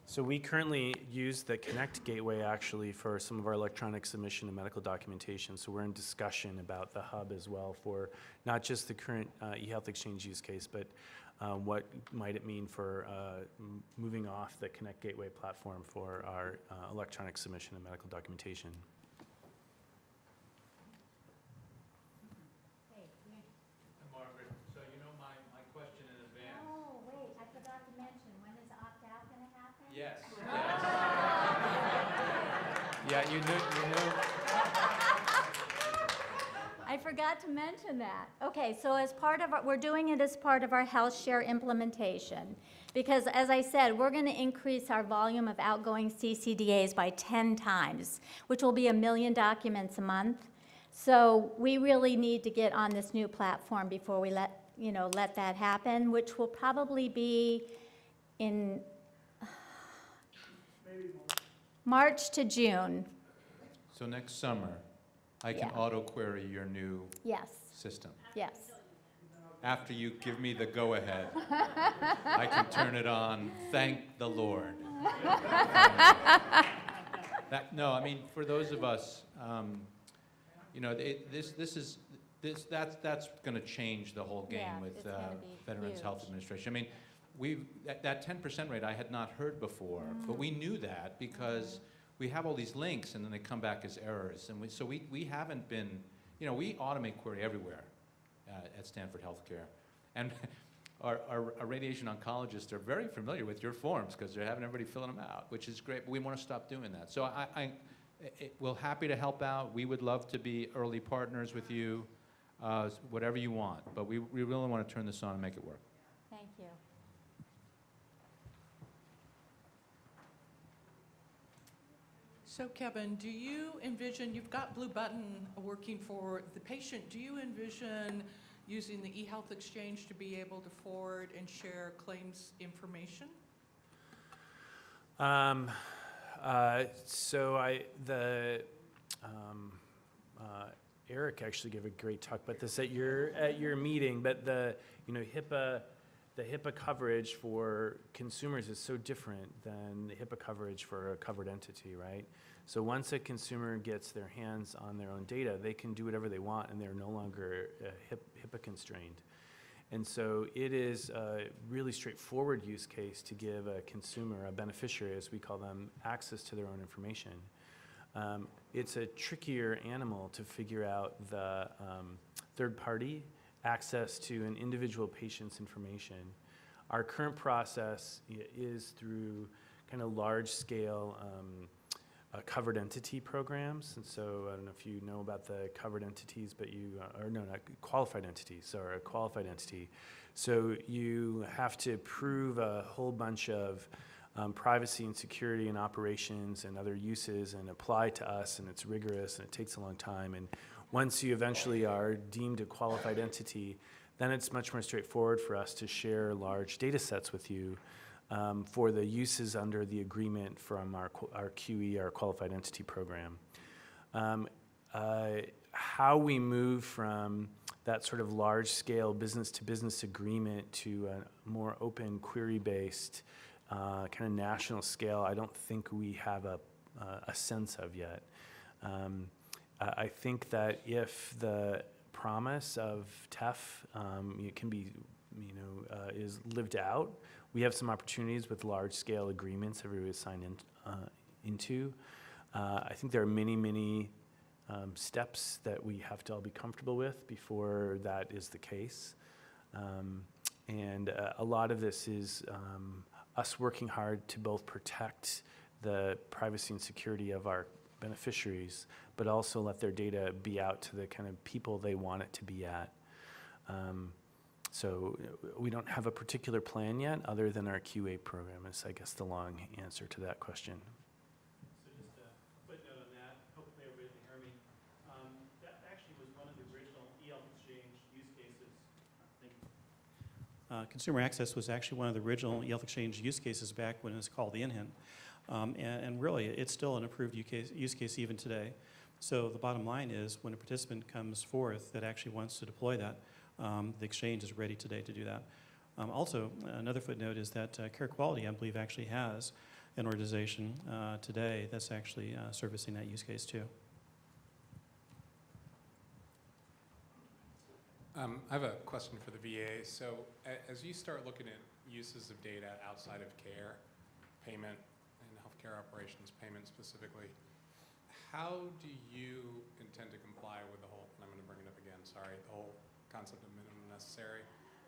So we currently use the Connect gateway actually for some of our electronic submission of medical documentation. So we're in discussion about the hub as well for not just the current eHealth Exchange use case, but what might it mean for moving off the Connect gateway platform for our electronic submission of medical documentation. Margaret, so you know my question in advance? Oh, wait, I forgot to mention, when is opt-out going to happen? Yes. Yeah, you knew. I forgot to mention that. Okay, so as part of we're doing it as part of our health share implementation. Because as I said, we're going to increase our volume of outgoing CCDAs by 10 times, which will be 1 million documents a month. So we really need to get on this new platform before we let that happen, which will probably be in March to June. So next summer, I can Yeah. auto-query your new Yes, system. yes. After you give me the go-ahead, I can turn it on. Thank the Lord. No, I mean, for those of us, that's going to change the whole game Yeah, with it's gonna be Veterans Health huge. Administration. I mean, that 10% rate I had not heard before, but we knew that because we have all these links and then they come back as errors. And we haven't been, we automate query everywhere at Stanford Healthcare. And our radiation oncologists are very familiar with your forms because they're having everybody filling them out, which is great, but we want to stop doing that. So we're happy to help out. We would love to be early partners with you, whatever you want. But we really want to turn this on and make it work. Thank you. So Kevin, do you envision, you've got Blue Button working for the patient, do you envision using the eHealth Exchange to be able to forward and share claims information? Eric actually gave a great talk about this at your meeting, but the HIPAA coverage for consumers is so different than the HIPAA coverage for a covered entity, right? So once a consumer gets their hands on their own data, they can do whatever they want and they're no longer HIPAA constrained. And so it is a really straightforward use case to give a consumer, a beneficiary as we call them, access to their own information. It's a trickier animal to figure out the third-party access to an individual patient's information. Our current process is through kind of large-scale covered entity programs. And so I don't know if you know about the covered entities, but not qualified entities, sorry, a qualified entity. So you have to prove a whole bunch of privacy and security and operations and other uses and apply to us, and it's rigorous and it takes a long time. And once you eventually are deemed a qualified entity, then it's much more straightforward for us to share large data sets with you for the uses under the agreement from our QE, our Qualified Entity Program. How we move from that sort of large-scale business-to-business agreement to a more open, query-based, kind of national scale, I don't think we have a sense of yet. I think that if the promise of TEF can be, is lived out, we have some opportunities with large-scale agreements everybody is signed into. I think there are many, many steps that we have to all be comfortable with before that is the case. And a lot of this is us working hard to both protect the privacy and security of our beneficiaries, but also let their data be out to the kind of people they want it to be at. So we don't have a particular plan yet, other than our QA program is, I guess, the long answer to that question. So just a footnote on that, hopefully everybody can hear me. That actually was one of the original eHealth Exchange use cases. Consumer access was actually one of the original eHealth Exchange use cases back when it was called the InHIN. And really, it's still an approved use case even today. So the bottom line is, when a participant comes forth that actually wants to deploy that, the exchange is ready today to do that. Also, another footnote is that Care Quality, I believe, actually has an organization today that's actually servicing that use case too. I have a question for the VA. So as you start looking at uses of data outside of care, payment, and healthcare operations, payment specifically, how do you intend to comply with the whole, and I'm going to bring it up again, sorry, the whole concept of minimum necessary?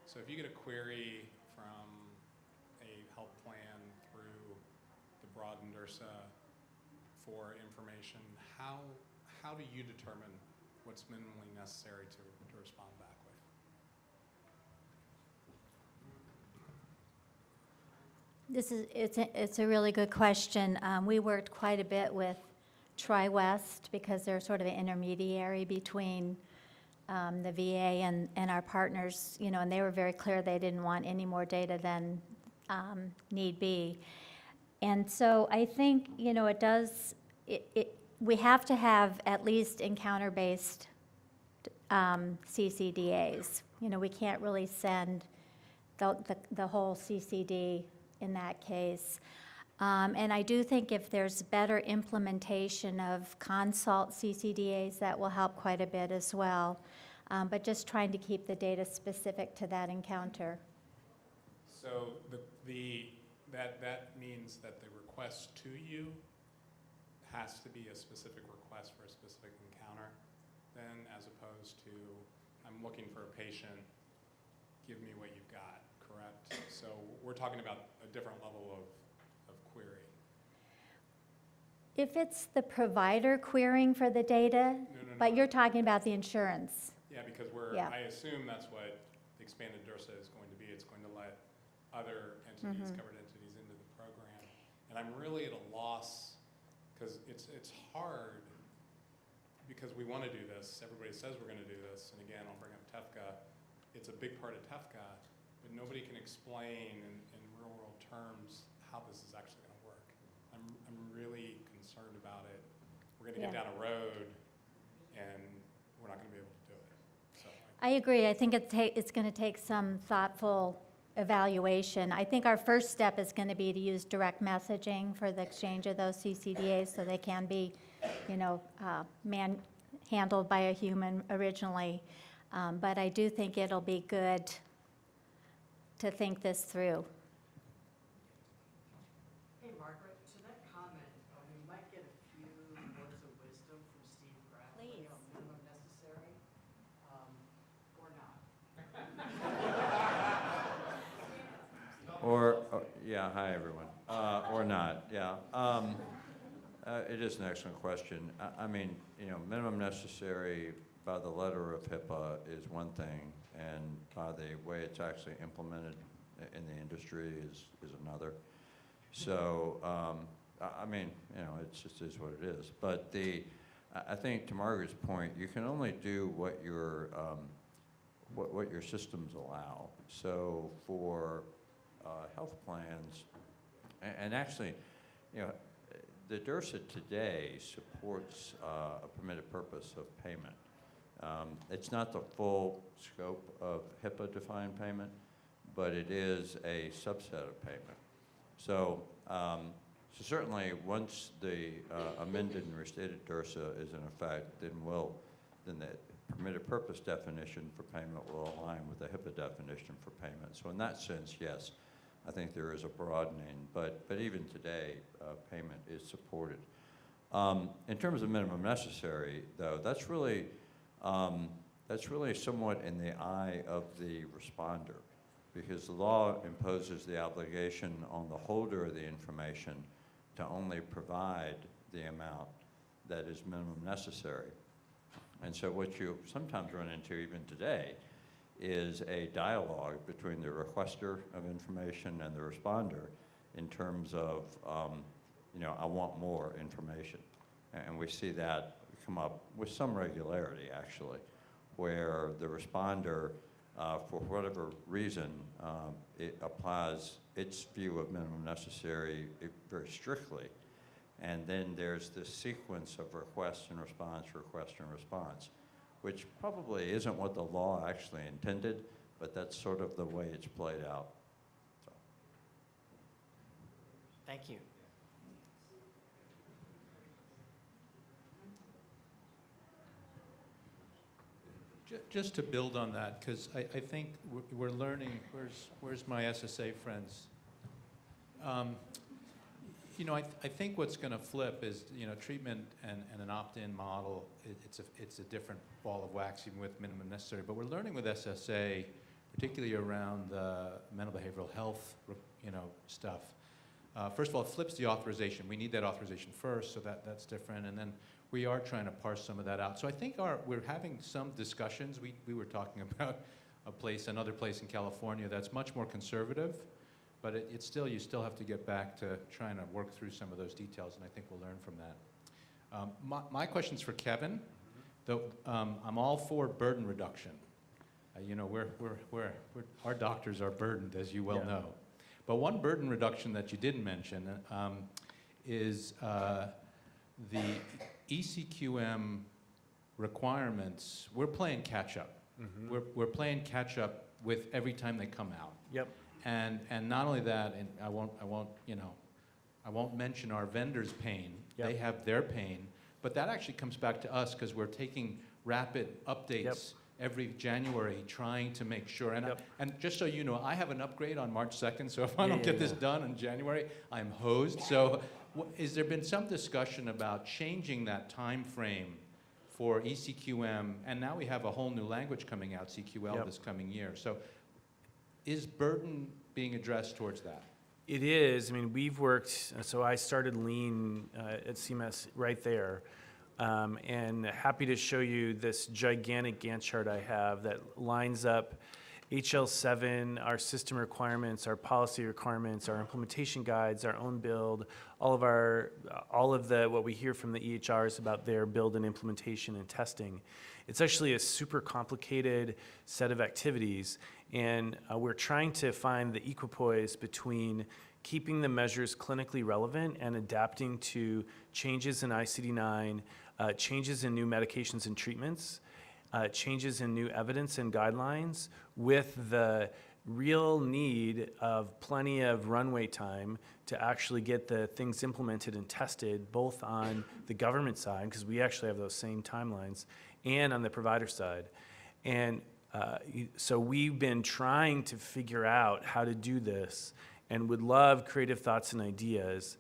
So if you get a query from a health plan through the broad NDRSA for information, how do you determine what's minimally necessary to respond back with? It's a really good question. We worked quite a bit with TriWest because they're sort of an intermediary between the VA and our partners, you know, and they were very clear they didn't want any more data than need be. And so I think, you know, we have to have at least encounter-based CCDAs. You know, we can't really send the whole CCD in that case. And I do think if there's better implementation of consult CCDAs, that will help quite a bit as well. But just trying to keep the data specific to that encounter. So that means that the request to you has to be a specific request for a specific encounter then, as opposed to, I'm looking for a patient, give me what you've got, correct? So we're talking about a different level of query. If it's the provider querying for the data, but you're talking about the insurance. Yeah, because I assume that's what the expanded DRSA is going to be. It's going to let other entities, covered entities, into the program. And I'm really at a loss, because it's hard, because we want to do this. Everybody says we're going to do this. And again, I'll bring up TEFCA. It's a big part of TEFCA, but nobody can explain in real world terms how this is actually going to work. I'm really concerned about it. We're going to get down a road, and we're not going to be able to do it. So I agree. I think it's going to take some thoughtful evaluation. I think our first step is going to be to use direct messaging for the exchange of those CCDAs so they can be, you know, handled by a human originally. But I do think it'll be good to think this through. Hey, Margaret, to that comment, we might get a few words of wisdom from Steve Bradley on minimum necessary, or not. Yeah, hi, everyone. Or not, yeah. It is an excellent question. I mean, you know, minimum necessary by the letter of HIPAA is one thing, and by the way it's actually implemented in the industry is another. So, I mean, you know, it just is what it is. But I think to Margaret's point, you can only do what your systems allow. So for health plans, and actually, you know, the DRSA today supports a permitted purpose of payment. It's not the full scope of HIPAA-defined payment, but it is a subset of payment. So, so certainly, once the amended and restated DRSA is in effect, then the permitted purpose definition for payment will align with the HIPAA definition for payment. So in that sense, yes, I think there is a broadening, but even today, payment is supported. In terms of minimum necessary, though, that's really somewhat in the eye of the responder, because the law imposes the obligation on the holder of the information to only provide the amount that is minimum necessary. And so what you sometimes run into even today is a dialogue between the requester of information and the responder in terms of, you know, I want more information. And we see that come up with some regularity, actually, where the responder, for whatever reason, it applies its view of minimum necessary very strictly. And then there's this sequence of request and response, which probably isn't what the law actually intended, but that's sort of the way it's played out. So. Thank you. Just to build on that, because I think we're learning, where's my SSA friends? You know, I think what's going to flip is, you know, treatment and an opt-in model, it's a different ball of wax even with minimum necessary. But we're learning with SSA, particularly around the mental behavioral health, you know, stuff. First of all, it flips the authorization. We need that authorization first, so that's different. And then we are trying to parse some of that out. So I think we're having some discussions. We were talking about another place in California that's much more conservative, but it's still, you still have to get back to trying to work through some of those details, and I think we'll learn from that. My question's for Kevin. Though I'm all for burden reduction. You know, our doctors are burdened, as you well know. But one burden reduction that you didn't mention is the ECQM requirements. We're playing catch up. Mm-hmm. We're playing catch up with every time they come out. Yep. And not only that, and I won't mention our vendors' pain. Yep. They have their pain, but that actually comes back to us because we're taking rapid updates every January, trying to make sure. And and just so you know, I have an upgrade on March 2nd. So if I don't get this done in January, I'm hosed. So is there been some discussion about changing that time frame for ECQM? And now we have a whole new language coming out, CQL, this coming year. So is burden being addressed towards that? It is. I mean, we've worked, so I started Lean at CMS right there. And happy to show you this gigantic Gantt chart I have that lines up HL7, our system requirements, our policy requirements, our implementation guides, our own build, all of the what we hear from the EHRs about their build and implementation and testing. It's actually a super complicated set of activities, and we're trying to find the equipoise between keeping the measures clinically relevant and adapting to changes in ICD-9, changes in new medications and treatments, changes in new evidence and guidelines, with the real need of plenty of runway time to actually get the things implemented and tested, both on the government side, because we actually have those same timelines, and on the provider side. And so we've been trying to figure out how to do this and would love creative thoughts and ideas.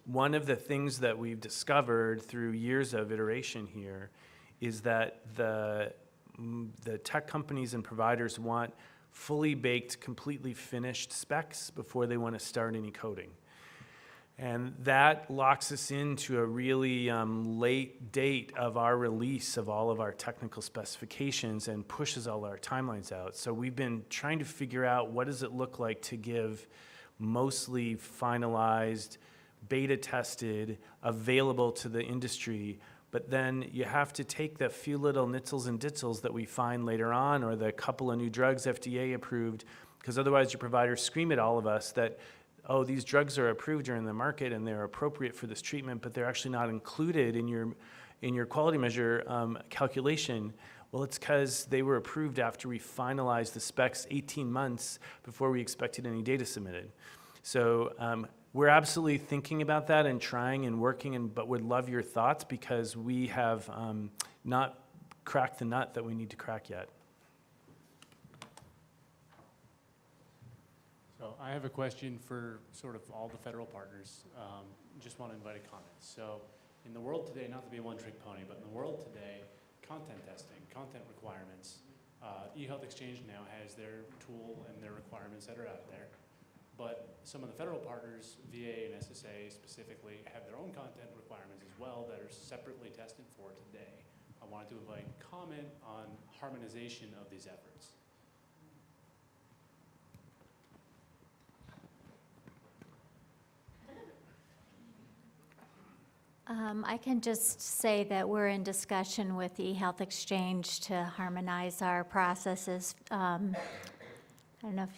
One of the things that we've discovered through years of iteration here is that the tech companies and providers want fully baked, completely finished specs before they want to start any coding. And that locks us into a really late date of our release of all of our technical specifications and pushes all our timelines out. So we've been trying to figure out what does it look like to give mostly finalized, beta tested, available to the industry, but then you have to take the few little nitzels and ditzels that we find later on, or the couple of new drugs FDA approved, because otherwise your providers scream at all of us that, oh, these drugs are approved, are in the market, and they're appropriate for this treatment, but they're actually not included in your quality measure calculation. Well, it's because they were approved after we finalized the specs 18 months before we expected any data submitted. So we're absolutely thinking about that and trying and working, but would love your thoughts, because we have not cracked the nut that we need to crack yet. So I have a question for sort of all the federal partners. Just want to invite a comment. So in the world today, not to be a one-trick pony, but in the world today, content testing, content requirements, eHealth Exchange now has their tool and their requirements that are out there. But some of the federal partners, VA and SSA specifically, have their own content requirements as well that are separately tested for today. I wanted to invite comment on harmonization of these efforts. I can just say that we're in discussion with the eHealth Exchange to harmonize our processes. I don't know if,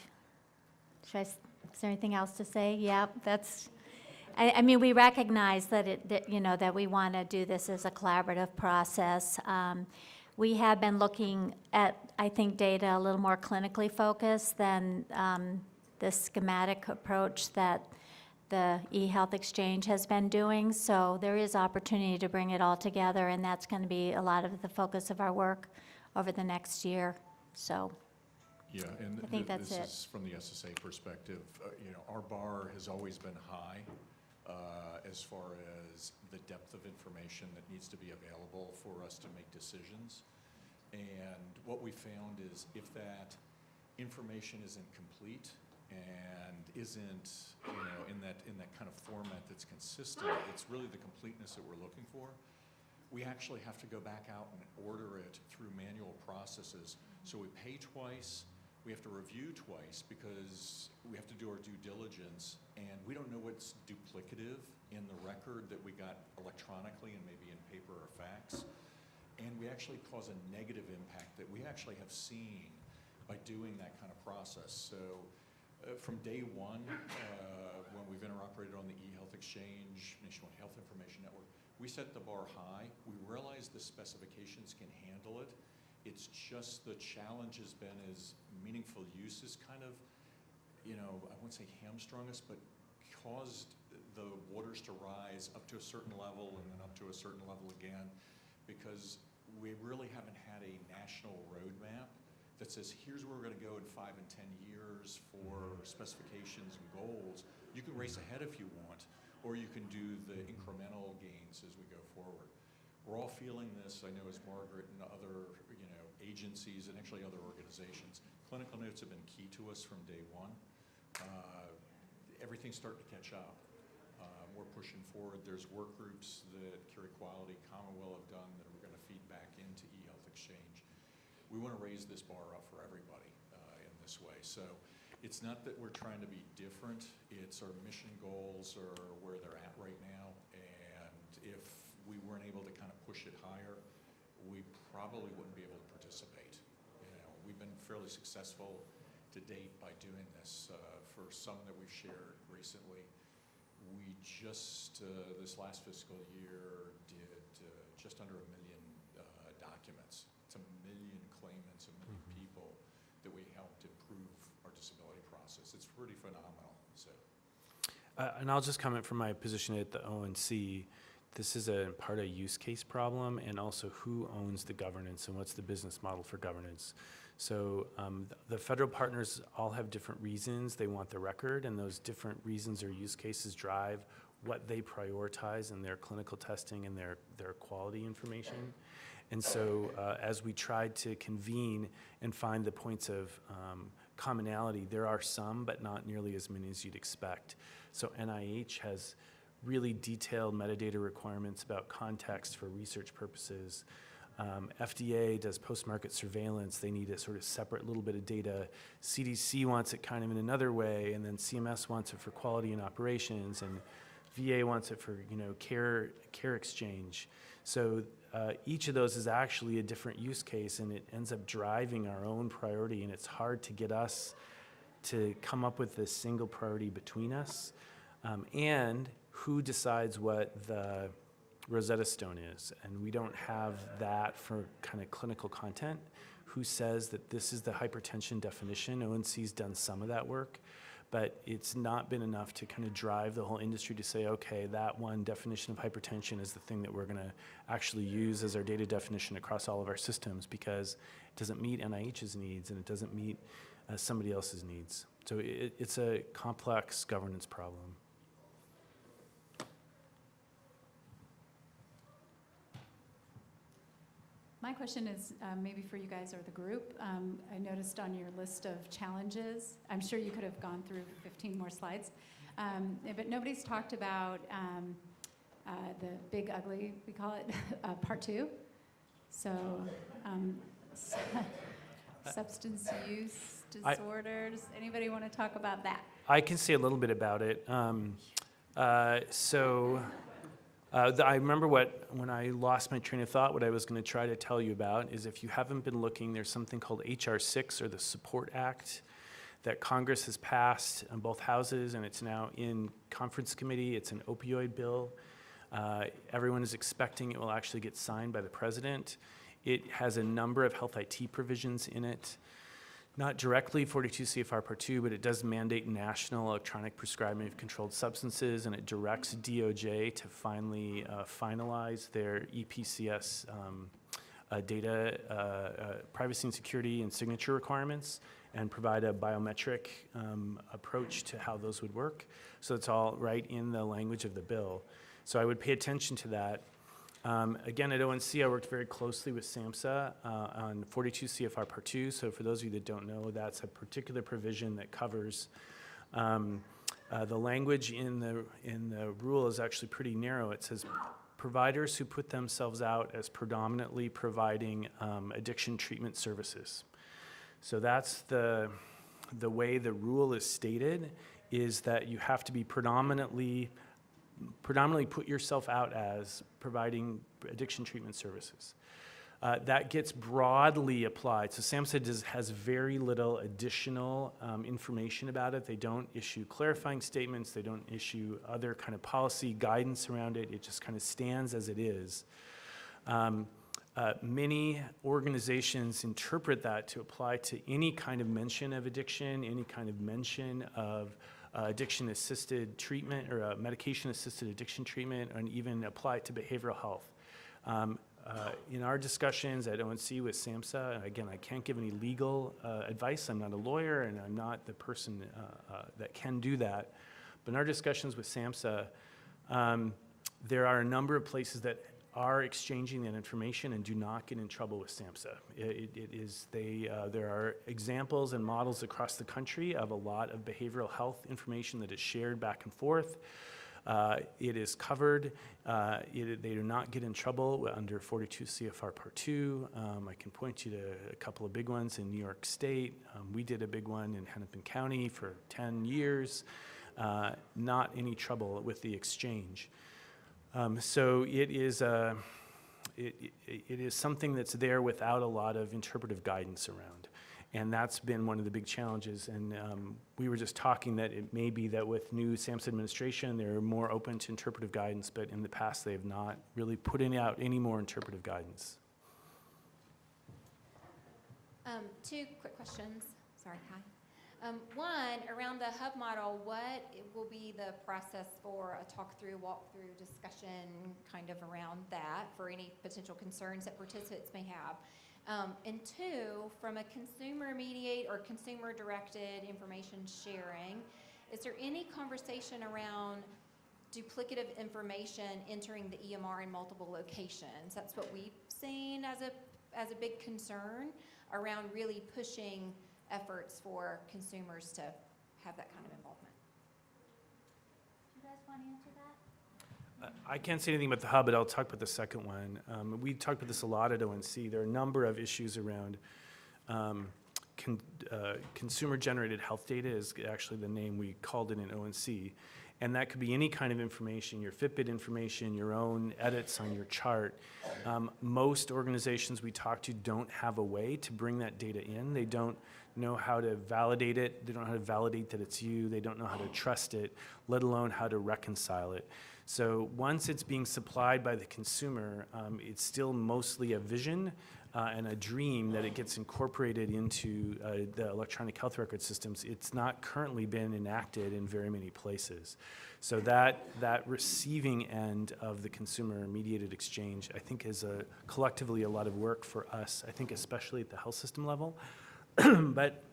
is there anything else to say? Yeah, that's, I mean, we recognize that that we want to do this as a collaborative process. we have been looking at, I think, data a little more clinically focused than the schematic approach that the eHealth Exchange has been doing. So there is opportunity to bring it all together, and that's going to be a lot of the focus of our work over the next year. So Yeah, and I think that's this it. is from the SSA perspective. Our bar has always been high as far as the depth of information that needs to be available for us to make decisions. And what we found is if that information isn't complete and isn't, in that kind of format that's consistent, it's really the completeness that we're looking for. We actually have to go back out and order it through manual processes. So we pay twice, we have to review twice because we have to do our due diligence, and we don't know what's duplicative in the record that we got electronically and maybe in paper or fax. And we actually cause a negative impact that we actually have seen by doing that kind of process. So from day one, when we've interoperated on the eHealth Exchange, Nationwide Health Information Network, we set the bar high. We realize the specifications can handle it. It's just the challenge has been is meaningful use is kind of, I wouldn't say hamstrung us, but caused the waters to rise up to a certain level and then up to a certain level again, because we really haven't had a national roadmap that says, here's where we're going to go in 5 and 10 years for specifications and goals. You can race ahead if you want, or you can do the incremental gains as we go forward. We're all feeling this, I know, as Margaret and other agencies and actually other organizations. Clinical notes have been key to us from day one. Everything's starting to catch up. We're pushing forward. There's work groups that Carry Quality, Commonweal have done that we're going to feed back into eHealth Exchange. We want to raise this bar up for everybody in this way. So it's not that we're trying to be different. It's our mission goals are where they're at right now. And if we weren't able to kind of push it higher, we probably wouldn't be able to participate. We've been fairly successful to date by doing this. For some that we've shared recently, we just, this last fiscal year, did just under 1 million documents. It's 1 million claimants, 1 million people that we helped improve our disability process. It's pretty phenomenal. So. And I'll just comment from my position at the ONC. This is a part of use case problem, and also who owns the governance and what's the business model for governance. So the federal partners all have different reasons they want the record, and those different reasons or use cases drive what they prioritize in their clinical testing and their quality information. And so as we tried to convene and find the points of commonality, there are some, but not nearly as many as you'd expect. So NIH has really detailed metadata requirements about context for research purposes. FDA does post-market surveillance. They need a sort of separate little bit of data. CDC wants it kind of in another way, and then CMS wants it for quality and operations, and VA wants it for care exchange. So each of those is actually a different use case, and it ends up driving our own priority, and it's hard to get us to come up with this single priority between us. And who decides what the Rosetta Stone is, and we don't have that for kind of clinical content. Who says that this is the hypertension definition? ONC's done some of that work, but it's not been enough to kind of drive the whole industry to say, okay, that one definition of hypertension is the thing that we're going to actually use as our data definition across all of our systems, because it doesn't meet NIH's needs and it doesn't meet somebody else's needs. So it's a complex governance problem. My question is maybe for you guys or the group. I noticed on your list of challenges, I'm sure you could have gone through 15 more slides, but nobody's talked about the big ugly, we call it, part 2. So substance use disorders. Anybody want to talk about that? I can say a little bit about it. I remember when I lost my train of thought, what I was going to try to tell you about is, if you haven't been looking, there's something called H.R. 6, or the Support Act, that Congress has passed in both houses, and it's now in conference committee. It's an opioid bill. Everyone is expecting it will actually get signed by the president. It has a number of health IT provisions in it. Not directly 42 CFR Part 2, but it does mandate national electronic prescribing of controlled substances, and it directs DOJ to finally finalize their EPCS data privacy and security and signature requirements, and provide a biometric approach to how those would work. So it's all right in the language of the bill. So I would pay attention to that. Again, at ONC, I worked very closely with SAMHSA on 42 CFR Part 2. So for those of you that don't know, that's a particular provision that covers the language in the rule is actually pretty narrow. It says providers who put themselves out as predominantly providing addiction treatment services. So that's the way the rule is stated, is that you have to be predominantly put yourself out as providing addiction treatment services. That gets broadly applied. So SAMHSA has very little additional information about it. They don't issue clarifying statements. They don't issue other kind of policy guidance around it. It just kind of stands as it is. Many organizations interpret that to apply to any kind of mention of addiction, any kind of mention of addiction-assisted treatment or medication-assisted addiction treatment, and even apply it to behavioral health. In our discussions at ONC with SAMHSA, again, I can't give any legal advice. I'm not a lawyer, and I'm not the person that can do that. But in our discussions with SAMHSA, there are a number of places that are exchanging that information and do not get in trouble with SAMHSA. There are examples and models across the country of a lot of behavioral health information that is shared back and forth. It is covered. They do not get in trouble under 42 CFR Part 2. I can point you to a couple of big ones in New York State. We did a big one in Hennepin County for 10 years. Not any trouble with the exchange. So it is something that's there without a lot of interpretive guidance around. And that's been one of the big challenges. And we were just talking that it may be that with new SAMHSA administration, they're more open to interpretive guidance, but in the past, they have not really put out any more interpretive guidance. Two quick questions. Sorry, hi. One, around the hub model, what will be the process for a talk-through, walk-through discussion kind of around that for any potential concerns that participants may have? And two, from a consumer-mediated or consumer-directed information sharing, is there any conversation around duplicative information entering the EMR in multiple locations? That's what we've seen as a big concern around really pushing efforts for consumers to have that kind of involvement. Do you guys want to answer that? I can't say anything about the hub, but I'll talk about the second one. We talked about this a lot at ONC. There are a number of issues around consumer-generated health data is actually the name we called it in ONC. And that could be any kind of information, your Fitbit information, your own edits on your chart. Most organizations we talk to don't have a way to bring that data in. They don't know how to validate it. They don't know how to validate that it's you. They don't know how to trust it, let alone how to reconcile it. So once it's being supplied by the consumer, it's still mostly a vision and a dream that it gets incorporated into the electronic health record systems. It's not currently been enacted in very many places. So that receiving end of the consumer-mediated exchange, I think, is collectively a lot of work for us, I think especially at the health system level, but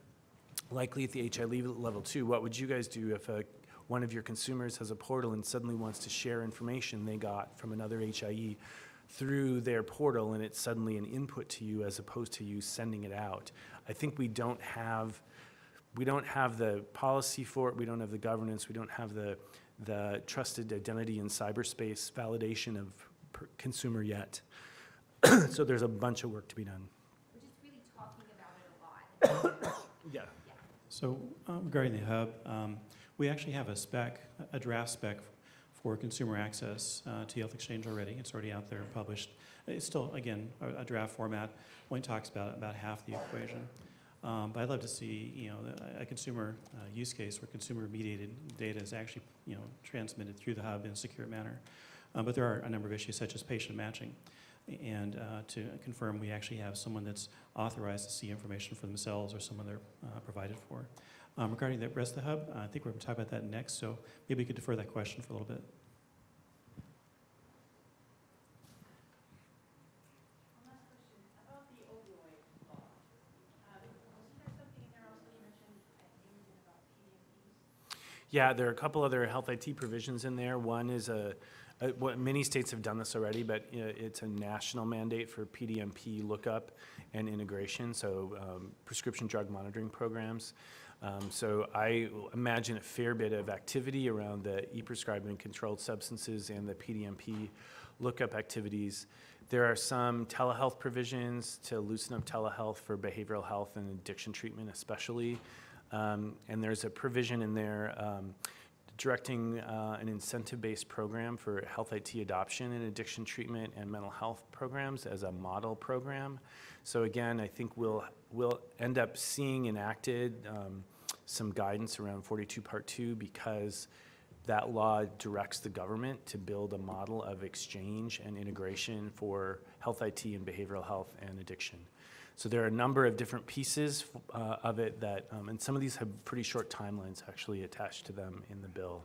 likely at the HIE level too. What would you guys do if one of your consumers has a portal and suddenly wants to share information they got from another HIE through their portal, and it's suddenly an input to you as opposed to you sending it out? I think we don't have the policy for it. We don't have the governance. We don't have the trusted identity in cyberspace validation of consumer yet. So there's a bunch of work to be done. We're just really talking about it a lot. Yeah. So regarding the hub, we actually have a draft spec for consumer access to eHealth Exchange already. It's already out there and published. It's still, again, a draft format. Only talks about half the equation. But I'd love to see, a consumer use case where consumer-mediated data is actually, transmitted through the hub in a secure manner. But there are a number of issues such as patient matching. and to confirm we actually have someone that's authorized to see information for themselves or someone they're provided for. Regarding the rest of the hub, I think we're going to talk about that next, so maybe we could defer that question for a little bit. Yeah, there are a couple other health IT provisions in there. One is what many states have done this already, but it's a national mandate for PDMP lookup and integration, so prescription drug monitoring programs. So I imagine a fair bit of activity around the e-prescribing controlled substances and the PDMP lookup activities. There are some telehealth provisions to loosen up telehealth for behavioral health and addiction treatment especially. And there's a provision in there directing an incentive-based program for health IT adoption and addiction treatment and mental health programs as a model program. So again, I think we'll end up seeing enacted some guidance around 42 Part 2 because that law directs the government to build a model of exchange and integration for health IT and behavioral health and addiction. So there are a number of different pieces of it that, and some of these have pretty short timelines actually attached to them in the bill.